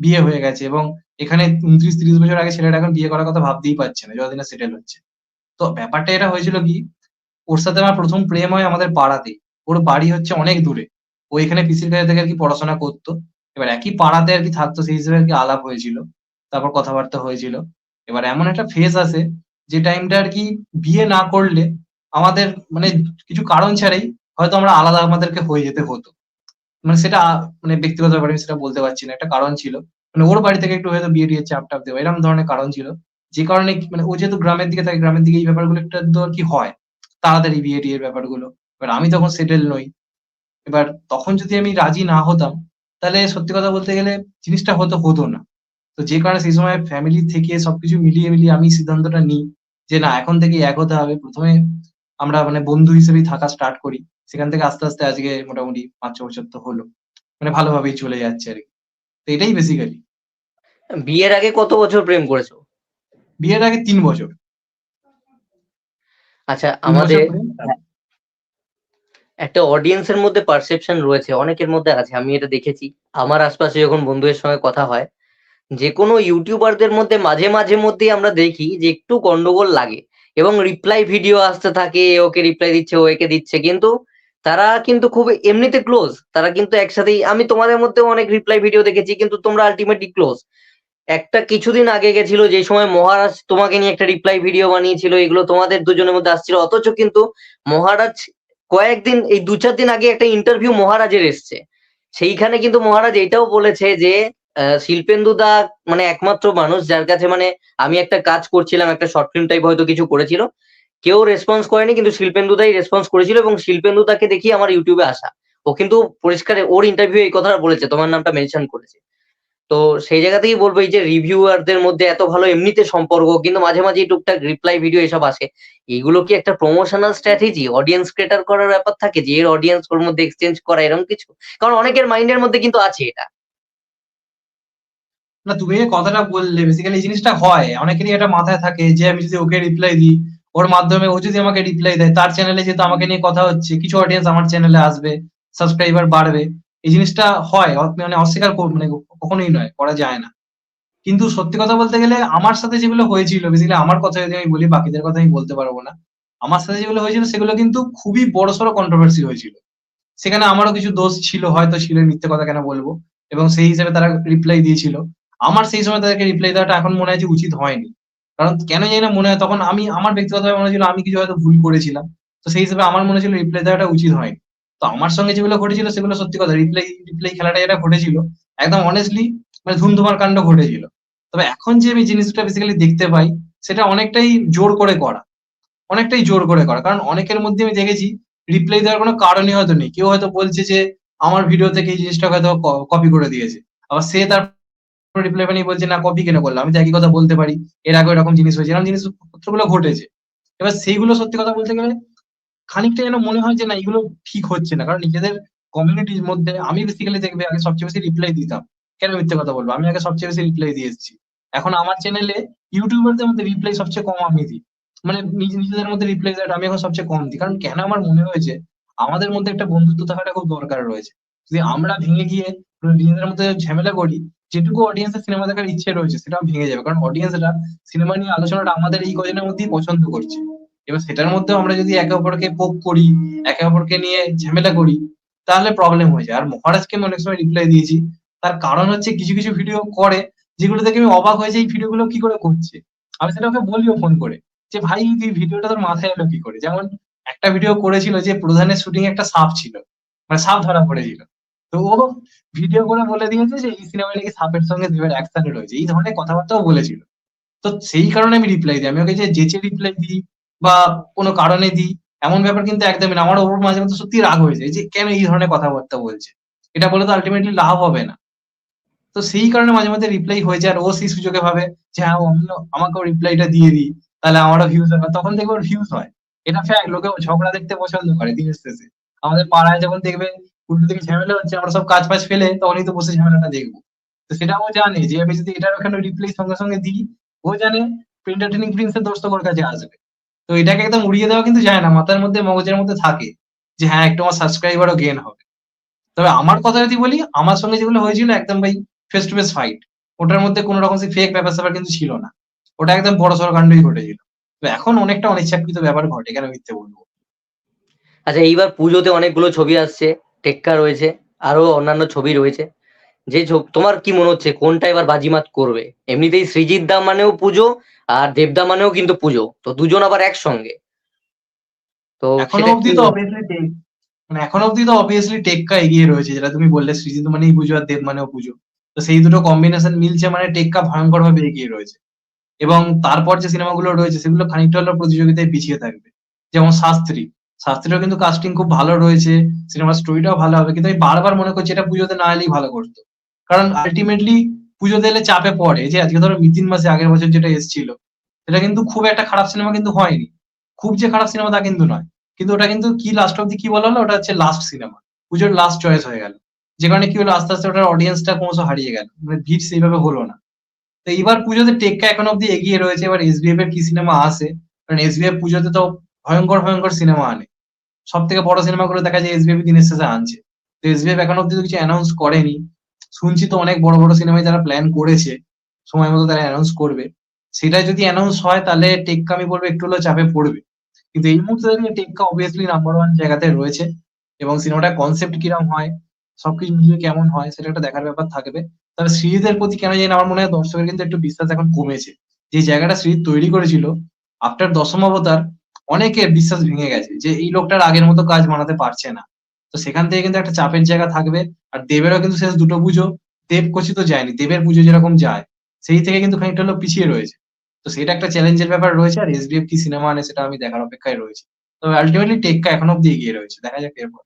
বিয়ে হয়ে গেছে এবং এখানে ২৯-৩০ বছর আগে ছেলেটা এখন বিয়ে করার কথা ভাবতেই পারছে না, যতদিন না সেটেল হচ্ছে। তো ব্যাপারটা এটা হয়েছিল কি, ওর সাথে আমার ১ম প্রেম হয় আমাদের পাড়াতেই। ওর বাড়ি হচ্ছে অনেক দূরে। ও এখানে পিসির কাছে থেকে আরকি পড়াশোনা করত। এবার একই পাড়াতে আরকি থাকতো, সেই হিসেবে আরকি আলাপ হয়েছিল। তারপর কথাবার্তা হয়েছিল। এবার এমন একটা ফেজ আসে যে টাইমটা আরকি বিয়ে না করলে আমাদের মানে কিছু কারণ ছাড়াই হয়তো আমরা আলাদা আমাদেরকে হয়ে যেতে হতো। মানে সেটা মানে ব্যক্তিগত ব্যাপার, আমি সেটা বলতে পারছি না। একটা কারণ ছিল। মানে ওর বাড়ি থেকে একটু হয়তো বিয়ে-টিয়ের চাপ-টাপ দেওয়া, এরকম ধরনের কারণ ছিল। যে কারণে মানে ও যেহেতু গ্রামের দিকে থাকে, গ্রামের দিকে এই ব্যাপারগুলো একটু আধটু আরকি হয়। তাড়াতাড়ি বিয়ে-টিয়ের ব্যাপারগুলো। এবার আমি তখন সেটেল নই। এবার তখন যদি আমি রাজি না হতাম, তাহলে সত্যি কথা বলতে গেলে জিনিসটা হতো না। তো যে কারণে সেই সময় ফ্যামিলি থেকে সবকিছু মিলিয়ে আমি সিদ্ধান্তটা নিই যে, না এখন থেকে এক হতে হবে। ১ম এ আমরা মানে বন্ধু হিসেবেই থাকা স্টার্ট করি। সেখান থেকে আস্তে আস্তে আজকে মোটামুটি ৫-৬ বছর তো হলো। মানে ভালোভাবেই চলে যাচ্ছে আরকি। তো এটাই বেসিক্যালি। বিয়ের আগে কত বছর প্রেম করেছো? বিয়ের আগে ৩ বছর। আচ্ছা, ৩ বছর আমাদের প্রেম। একটা অডিয়েন্স এর মধ্যে পারসেপশন রয়েছে, অনেকের মধ্যে আছে, আমি এটা দেখেছি। আমার আশপাশে যখন বন্ধুদের সঙ্গে কথা হয়, যেকোনো ইউটিউবারদের মধ্যে মাঝে মধ্যেই আমরা দেখি যে একটু গন্ডগোল লাগে এবং রিপ্লাই ভিডিও আসতে থাকে, এ ওকে রিপ্লাই দিচ্ছে, ও একে দিচ্ছে। কিন্তু তারা কিন্তু খুব এমনিতে ক্লোজ। তারা কিন্তু একসাথেই, আমি তোমাদের মধ্যেও অনেক রিপ্লাই ভিডিও দেখেছি, কিন্তু তোমরা আল্টিমেটলি ক্লোজ। একটা কিছুদিন আগে গেছিল যে সময় মহারাজ তোমাকে নিয়ে একটা রিপ্লাই ভিডিও বানিয়েছিল, এগুলো তোমাদের দুজনের মধ্যে আসছিল, অথচ কিন্তু মহারাজ কয়েকদিন এই 2-4 দিন আগে একটা ইন্টারভিউ মহারাজের এসছে, সেইখানে কিন্তু মহারাজ এটাও বলেছে যে শিল্পেন্দু দা মানে একমাত্র মানুষ যার কাছে মানে আমি একটা কাজ করছিলাম, একটা শর্ট ফিল্ম টাইপ হয়তো কিছু করেছিল, কেউ রেসপন্স করেনি, কিন্তু শিল্পেন্দু দাই রেসপন্স করেছিল এবং শিল্পেন্দু দাকে দেখিয়ে আমার ইউটিউবে আসা। ও কিন্তু পরিষ্কার ওর ইন্টারভিউ এই কথাটা বলেছে, তোমার নামটা মেনশন করেছে। তো সেই জায়গা থেকেই বলবো এই যে রিভিউয়ারদের মধ্যে এত ভালো এমনিতে সম্পর্ক, কিন্তু মাঝে মাঝে টুকটাক রিপ্লাই ভিডিও এসব আসে, এগুলো কি একটা প্রমোশনাল স্ট্র্যাটেজি, অডিয়েন্স ক্রিয়েটার করার ব্যাপার থাকে যে এর অডিয়েন্স ওর মধ্যে এক্সচেঞ্জ করা এরকম কিছু? কারণ অনেকের মাইন্ডের মধ্যে কিন্তু আছে এটা। না, তুমি যে কথাটা বললে বেসিক্যালি এই জিনিসটা হয় অনেকেরই, এটা মাথায় থাকে যে আমি যদি ওকে রিপ্লাই দিই, ওর মাধ্যমে ও যদি আমাকে রিপ্লাই দেয়, তার চ্যানেলে যেহেতু আমাকে নিয়ে কথা হচ্ছে, কিছু অডিয়েন্স আমার চ্যানেলে আসবে, সাবস্ক্রাইবার বাড়বে। এই জিনিসটা হয়, মানে অস্বীকার মানে কখনোই নয়, করা যায় না। কিন্তু সত্যি কথা বলতে গেলে আমার সাথে যেগুলো হয়েছিল, বেসিক্যালি আমার কথা যদি আমি বলি, বাকিদের কথা আমি বলতে পারবো না। আমার সাথে যেগুলো হয়েছিল সেগুলো কিন্তু খুবই বড়সড় কন্ট্রোভার্সি হয়েছিল। সেখানে আমারও কিছু দোষ ছিল, হয়তো ছিল, মিথ্যে কথা কেন বলবো। এবং সেই হিসেবে তারা রিপ্লাই দিয়েছিল। আমার সেই সময় তাদেরকে রিপ্লাই দেওয়াটা এখন মনে হয় যে উচিত হয়নি। কারণ কেন জানি না মনে হয় তখন আমি, আমার ব্যক্তিগতভাবে মনে হয়েছিল আমি কিছু হয়তো ভুল করেছিলাম। তো সেই হিসেবে আমার মনে হয়েছিল রিপ্লাই দেওয়াটা উচিত হয়নি। তো আমার সঙ্গে যেগুলো ঘটেছিল সেগুলো সত্যি কথা, রিপ্লাই রিপ্লাই খেলাটা যেটা ঘটেছিল, একদম অনেস্টলি মানে ধুমধুমার কাণ্ড ঘটেছিল। তবে এখন যে আমি জিনিসটা বেসিক্যালি দেখতে পাই, সেটা অনেকটাই জোর করে করা। অনেকটাই জোর করে করা। কারণ অনেকের মধ্যে আমি দেখেছি রিপ্লাই দেওয়ার কোনো কারণই হয়তো নেই। কেউ হয়তো বলছে যে আমার ভিডিও থেকে এই জিনিসটা হয়তো কপি করে দিয়েছে। আবার সে তার রিপ্লাই বানিয়ে বলছে না কপি কেন করলাম? আমি তো একই কথা বলতে পারি। এর আগেও এরকম জিনিস হয়েছে। এরকম জিনিসপত্রগুলো ঘটেছে। এবার সেইগুলো সত্যি কথা বলতে গেলে খানিকটা যেন মনে হয় যে না, এগুলো ঠিক হচ্ছে না। কারণ নিজেদের কমিউনিটির মধ্যে আমি বেসিক্যালি দেখবে আগে সবচেয়ে বেশি রিপ্লাই দিতাম। কেন মিথ্যে কথা বলবো? আমি আগে সবচেয়ে বেশি রিপ্লাই দিয়ে এসেছি। এখন আমার চ্যানেলে ইউটিউবারদের মধ্যে রিপ্লাই সবচেয়ে কম আমি দিই। মানে নিজেদের মধ্যে রিপ্লাই দেওয়াটা আমি এখন সবচেয়ে কম দিই। কারণ কেন আমার মনে হয়েছে আমাদের মধ্যে একটা বন্ধুত্ব থাকাটা খুব দরকার রয়েছে। যদি আমরা ভেঙে গিয়ে নিজেদের মধ্যে ঝামেলা করি, যেটুকু অডিয়েন্সের সিনেমা দেখার ইচ্ছে রয়েছে সেটাও ভেঙে যাবে। কারণ অডিয়েন্সরা সিনেমা নিয়ে আলোচনাটা আমাদের এই কজনের মধ্যেই পছন্দ করছে। এবার সেটার মধ্যেও আমরা যদি একে অপরকে পোক করি, একে অপরকে নিয়ে ঝামেলা করি, তাহলে প্রবলেম হয়ে যায়। আর মহারাজকে আমি অনেক সময় রিপ্লাই দিয়েছি। তার কারণ হচ্ছে কিছু কিছু ভিডিও করে যেগুলো দেখে আমি অবাক হয়ে যাই, এই ভিডিওগুলো কি করে করছে। আমি সেটা ওকে বলিও ফোন করে যে ভাই তুই ভিডিওটা তোর মাথায় এলো কি করে? যেমন একটা ভিডিও করেছিল যে প্রধানের শুটিং একটা সাপ ছিল, মানে সাপ ধরা পড়েছিল। তো ও ভিডিও করে বলে দিয়েছে যে এই সিনেমায় নাকি সাপের সঙ্গে দেবের অ্যাকশন রয়েছে, এই ধরনের কথাবার্তাও বলেছিল। তো সেই কারণে আমি রিপ্লাই দিই। আমি ওকে যে যেচে রিপ্লাই দিই বা কোনো কারণে দিই, এমন ব্যাপার কিন্তু একদমই না। আমার ওর মাঝে মধ্যে সত্যিই রাগ হয়ে যায় যে কেন এই ধরনের কথাবার্তা বলছে। এটা বলে তো আল্টিমেটলি লাভ হবে না। তো সেই কারণে মাঝে মধ্যে রিপ্লাই হয়ে যায়। আর ও সেই সুযোগে ভাবে যে হ্যাঁ, আমিও আমাকেও রিপ্লাইটা দিয়ে দিই। তাহলে আমারও ভিউজ হবে। তখন দেখবে ওর ভিউজ হয়। এটা ফ্যাক্ট, লোকে ঝগড়া দেখতে পছন্দ করে দিনের শেষে। আমাদের পাড়ায় যখন দেখবে উল্টো দিকে ঝামেলা হচ্ছে, আমরা সব কাজ-ফাজ ফেলে তখনই তো বসে ঝামেলাটা দেখবো। তো সেটা ও জানে যে আমি যদি এটার ওখানে রিপ্লাই সঙ্গে সঙ্গে দিই, ও জানে এন্টারটেইনিং প্রিন্স এর দোস্ত ওর কাছে আসবে। তো এটাকে একদম উড়িয়ে দেওয়া কিন্তু যায় না। মাথার মধ্যে মগজের মধ্যে থাকে যে হ্যাঁ, একটু আমার সাবস্ক্রাইবারও গেইন হবে। তবে আমার কথা যদি বলি, আমার সঙ্গে যেগুলো হয়েছিল একদম ভাই ফেস টু ফেস ফাইট। ওটার মধ্যে কোন রকম ফেক ব্যাপার-স্যাপার কিন্তু ছিল না। ওটা একদম বড়সড় কাণ্ডই ঘটেছিল। তো এখন অনেকটা অনিচ্ছাকৃত ব্যাপার ঘটে, কেন মিথ্যে বলব? আচ্ছা, এইবার পুজোতে অনেকগুলো ছবি আসছে, টেক্কা রয়েছে, আরো অন্যান্য ছবি রয়েছে, যে তোমার কি মনে হচ্ছে কোনটা এবার বাজিমাত করবে? এমনিতেই সৃজিত দা মানেও পুজো, আর দেবদা মানেও কিন্তু পুজো, তো দুজন আবার একসঙ্গে, তো এখনো সেটা কি? অব্দি তো অবভিয়াসলি মানে এখনো অব্দি তো অবভিয়াসলি টেক্কা এগিয়ে রয়েছে, যেটা তুমি বললে সৃজিত মানেই পুজো আর দেব মানেও পুজো। তো সেই দুটো কম্বিনেশন মিলছে মানে টেক্কা ভয়ঙ্করভাবে এগিয়ে রয়েছে। এবং তারপর যে সিনেমাগুলো রয়েছে সেগুলো খানিকটা হলেও প্রতিযোগিতায় পিছিয়ে থাকবে। যেমন শাস্ত্রী। শাস্ত্রীরও কিন্তু কাস্টিং খুব ভালো রয়েছে। সিনেমার স্টোরিটাও ভালো হবে। কিন্তু আমি বারবার মনে করছি এটা পুজোতে না এলেই ভালো করতো। কারণ আল্টিমেটলি পুজোতে এলে চাপে পড়ে। এই যে আজকে ধরো মিথিন মাসে আগের বছর যেটা এসেছিল, সেটা কিন্তু খুব একটা খারাপ সিনেমা কিন্তু হয়নি। খুব যে খারাপ সিনেমা তা কিন্তু নয়। কিন্তু ওটা কিন্তু কি লাস্ট অব্দি কি বলা হলো? ওটা হচ্ছে লাস্ট সিনেমা। পুজোর লাস্ট চয়েস হয়ে গেল। যে কারণে কি হলো, আস্তে আস্তে ওটার অডিয়েন্সটা ক্রমশ হারিয়ে গেল। মানে ভিড় সেইভাবে হলো না। তো এইবার পুজোতে টেক্কা এখনো অব্দি এগিয়ে রয়েছে। এবার এসবিএফ এর কি সিনেমা আসে? কারণ এসবিএফ পুজোতে তো ভয়ঙ্কর ভয়ঙ্কর সিনেমা আনে। সব থেকে বড় সিনেমাগুলো দেখা যায় এসবিএফ দিনের শেষে আনছে। তো এসবিএফ এখনো অব্দি তো কিছু অ্যানাউন্স করেনি। শুনছি তো অনেক বড় বড় সিনেমায় যারা প্ল্যান করেছে, সময় মতো তারা অ্যানাউন্স করবে। সেটা যদি অ্যানাউন্স হয় তাহলে টেক্কা আমি বলবো একটু হলেও চাপে পড়বে। কিন্তু এই মুহূর্তে দাঁড়িয়ে টেক্কা অবভিয়াসলি নাম্বার ওয়ান জায়গাতে রয়েছে। এবং সিনেমাটার কনসেপ্ট কিরম হয় সবকিছু মিলিয়ে কেমন হয় সেটা একটা দেখার ব্যাপার থাকবে। তবে সিরিজের প্রতি কেন জানি না আমার মনে হয় দর্শকের কিন্তু একটু বিশ্বাস এখন কমেছে। যে জায়গাটা সিরিজ তৈরি করেছিল আফটার দশম অবতার অনেকের বিশ্বাস ভেঙে গেছে যে এই লোকটার আগের মতো কাজ বানাতে পারছে না। তো সেখান থেকে কিন্তু একটা চাপের জায়গা থাকবে। আর দেবেরও কিন্তু শেষ দুটো পুজো দেব কোচিত যায়নি। দেবের পুজো যেরকম যায় সেই থেকে কিন্তু খানিকটা হলেও পিছিয়ে রয়েছে। তো সেটা একটা চ্যালেঞ্জের ব্যাপার রয়েছে। আর এসবিএফ কি সিনেমা আনে সেটা আমি দেখার অপেক্ষায় রয়েছি। তবে আল্টিমেটলি টেক্কা এখনো অব্দি এগিয়ে রয়েছে। দেখা যাক এরপর।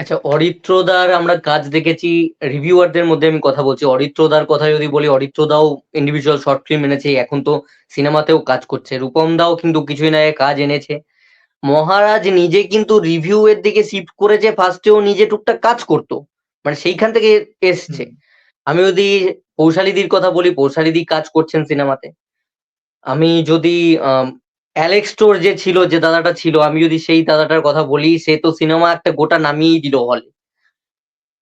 আচ্ছা, অরিত্রদার আমরা কাজ দেখেছি। রিভিউয়ারদের মধ্যে আমি কথা বলছি, অরিত্রদার কথা যদি বলি, অরিত্রদাও ইন্ডিভিজুয়াল শর্ট ফিল্ম এনেছে, এখন তো সিনেমাতেও কাজ করছে। রূপম দাও কিন্তু কিছুই না আগে কাজ এনেছে। মহারাজ নিজে কিন্তু রিভিউ এর দিকে শিফট করেছে, ফার্স্টেও নিজে টুকটাক কাজ করতো, মানে সেইখান থেকে এসছে। হুম। আমি যদি পৌশালীদির কথা বলি, পৌশালীদি কাজ করছেন সিনেমাতে। আমি যদি অ্যালেক্স টোর যে ছিল, যে দাদাটা ছিল, আমি যদি সেই দাদাটার কথা বলি, সে তো সিনেমা একটা গোটা নামিয়েই দিল হলে।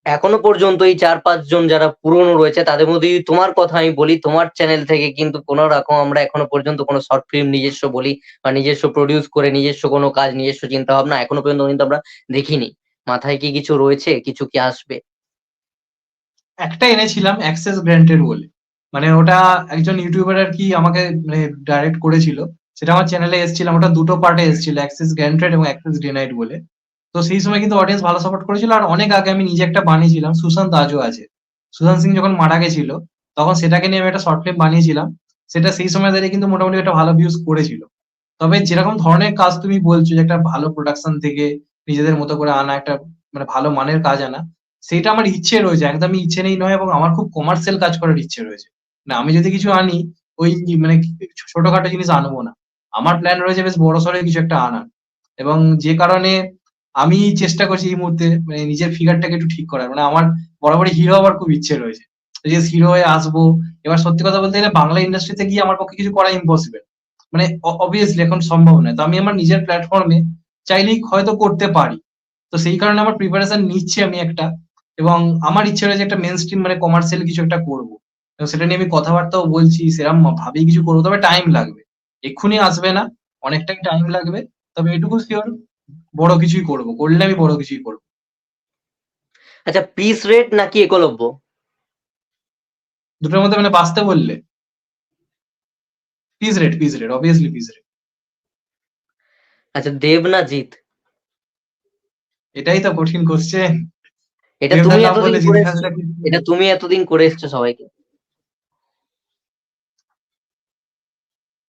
এখনো পর্যন্ত এই ৪-৫ জন যারা পুরনো রয়েছে তাদের মধ্যে যদি তোমার কথা আমি বলি, তোমার চ্যানেল থেকে কিন্তু কোনো রকম আমরা এখনো পর্যন্ত কোনো শর্ট ফিল্ম নিজস্ব বলি বা নিজস্ব প্রডিউস করে নিজস্ব কোনো কাজ, নিজস্ব চিন্তা ভাবনা এখনো পর্যন্ত কিন্তু আমরা দেখিনি। মাথায় কি কিছু রয়েছে? কিছু কি আসবে? একটা এনেছিলাম অ্যাক্সেস গ্র্যান্টেড বলে। মানে ওটা একজন ইউটিউবার আরকি আমাকে মানে ডাইরেক্ট করেছিল। সেটা আমার চ্যানেলে এসেছিলাম। ওটা ২ টো পার্টে এসেছিল। অ্যাক্সেস গ্র্যান্টেড এবং অ্যাক্সেস ডিনাইড বলে। তো সেই সময় কিন্তু অডিয়েন্স ভালো সাপোর্ট করেছিল। আর অনেক আগে আমি নিজে একটা বানিয়েছিলাম। সুশান্ত আজও আছে। সুশান্ত সিং যখন মারা গেছিল তখন সেটাকে নিয়ে আমি একটা শর্ট ফিল্ম বানিয়েছিলাম। সেটা সেই সময় দাঁড়িয়ে কিন্তু মোটামুটি একটা ভালো ভিউজ করেছিল। তবে যেরকম ধরনের কাজ তুমি বলছো যে একটা ভালো প্রোডাকশন থেকে নিজেদের মতো করে আনা একটা মানে ভালো মানের কাজ আনা, সেইটা আমার ইচ্ছে রয়েছে। একদমই ইচ্ছে নেই নয় এবং আমার খুব কমার্শিয়াল কাজ করার ইচ্ছে রয়েছে। না আমি যদি কিছু আনি ওই মানে ছোটখাটো জিনিস আনবো না। আমার প্ল্যান রয়েছে বেশ বড়সড় কিছু একটা আনার। এবং যে কারণে আমি চেষ্টা করছি এই মুহূর্তে মানে নিজের ফিগারটাকে একটু ঠিক করার। মানে আমার বরাবরই হিরো হওয়ার খুব ইচ্ছে রয়েছে। যে হিরো হয়ে আসবো। এবার সত্যি কথা বলতে গেলে বাংলা ইন্ডাস্ট্রিতে গিয়ে আমার পক্ষে কিছু করা ইম্পসিবল। মানে অবভিয়াসলি এখন সম্ভব নয়। তো আমি আমার নিজের প্ল্যাটফর্মে চাইলেই হয়তো করতে পারি। তো সেই কারণে আমার প্রিপারেশন নিচ্ছি আমি একটা এবং আমার ইচ্ছে রয়েছে একটা মেইনস্ট্রিম মানে কমার্শিয়াল কিছু একটা করব। এবং সেটা নিয়ে আমি কথাবার্তাও বলছি। সেরকম ভাবেই কিছু করব। তবে টাইম লাগবে। এক্ষুনি আসবে না। অনেকটাই টাইম লাগবে। তবে এটুকু সিওর বড় কিছুই করব। করলে আমি বড় কিছুই করব। আচ্ছা, পিস রেট নাকি একলব্য? দুটোর মধ্যে মানে বাঁচতে বললে piece rate obviously piece rate. আচ্ছা, দেব না জিৎ? এটাই তো কঠিন কোশ্চেন। এটা তুমি দেবদার নাম এতদিন বললে করে জিজ্ঞাসা এসছো, আসলে কি এটা তুমি এতদিন করে এসছো সবাইকে।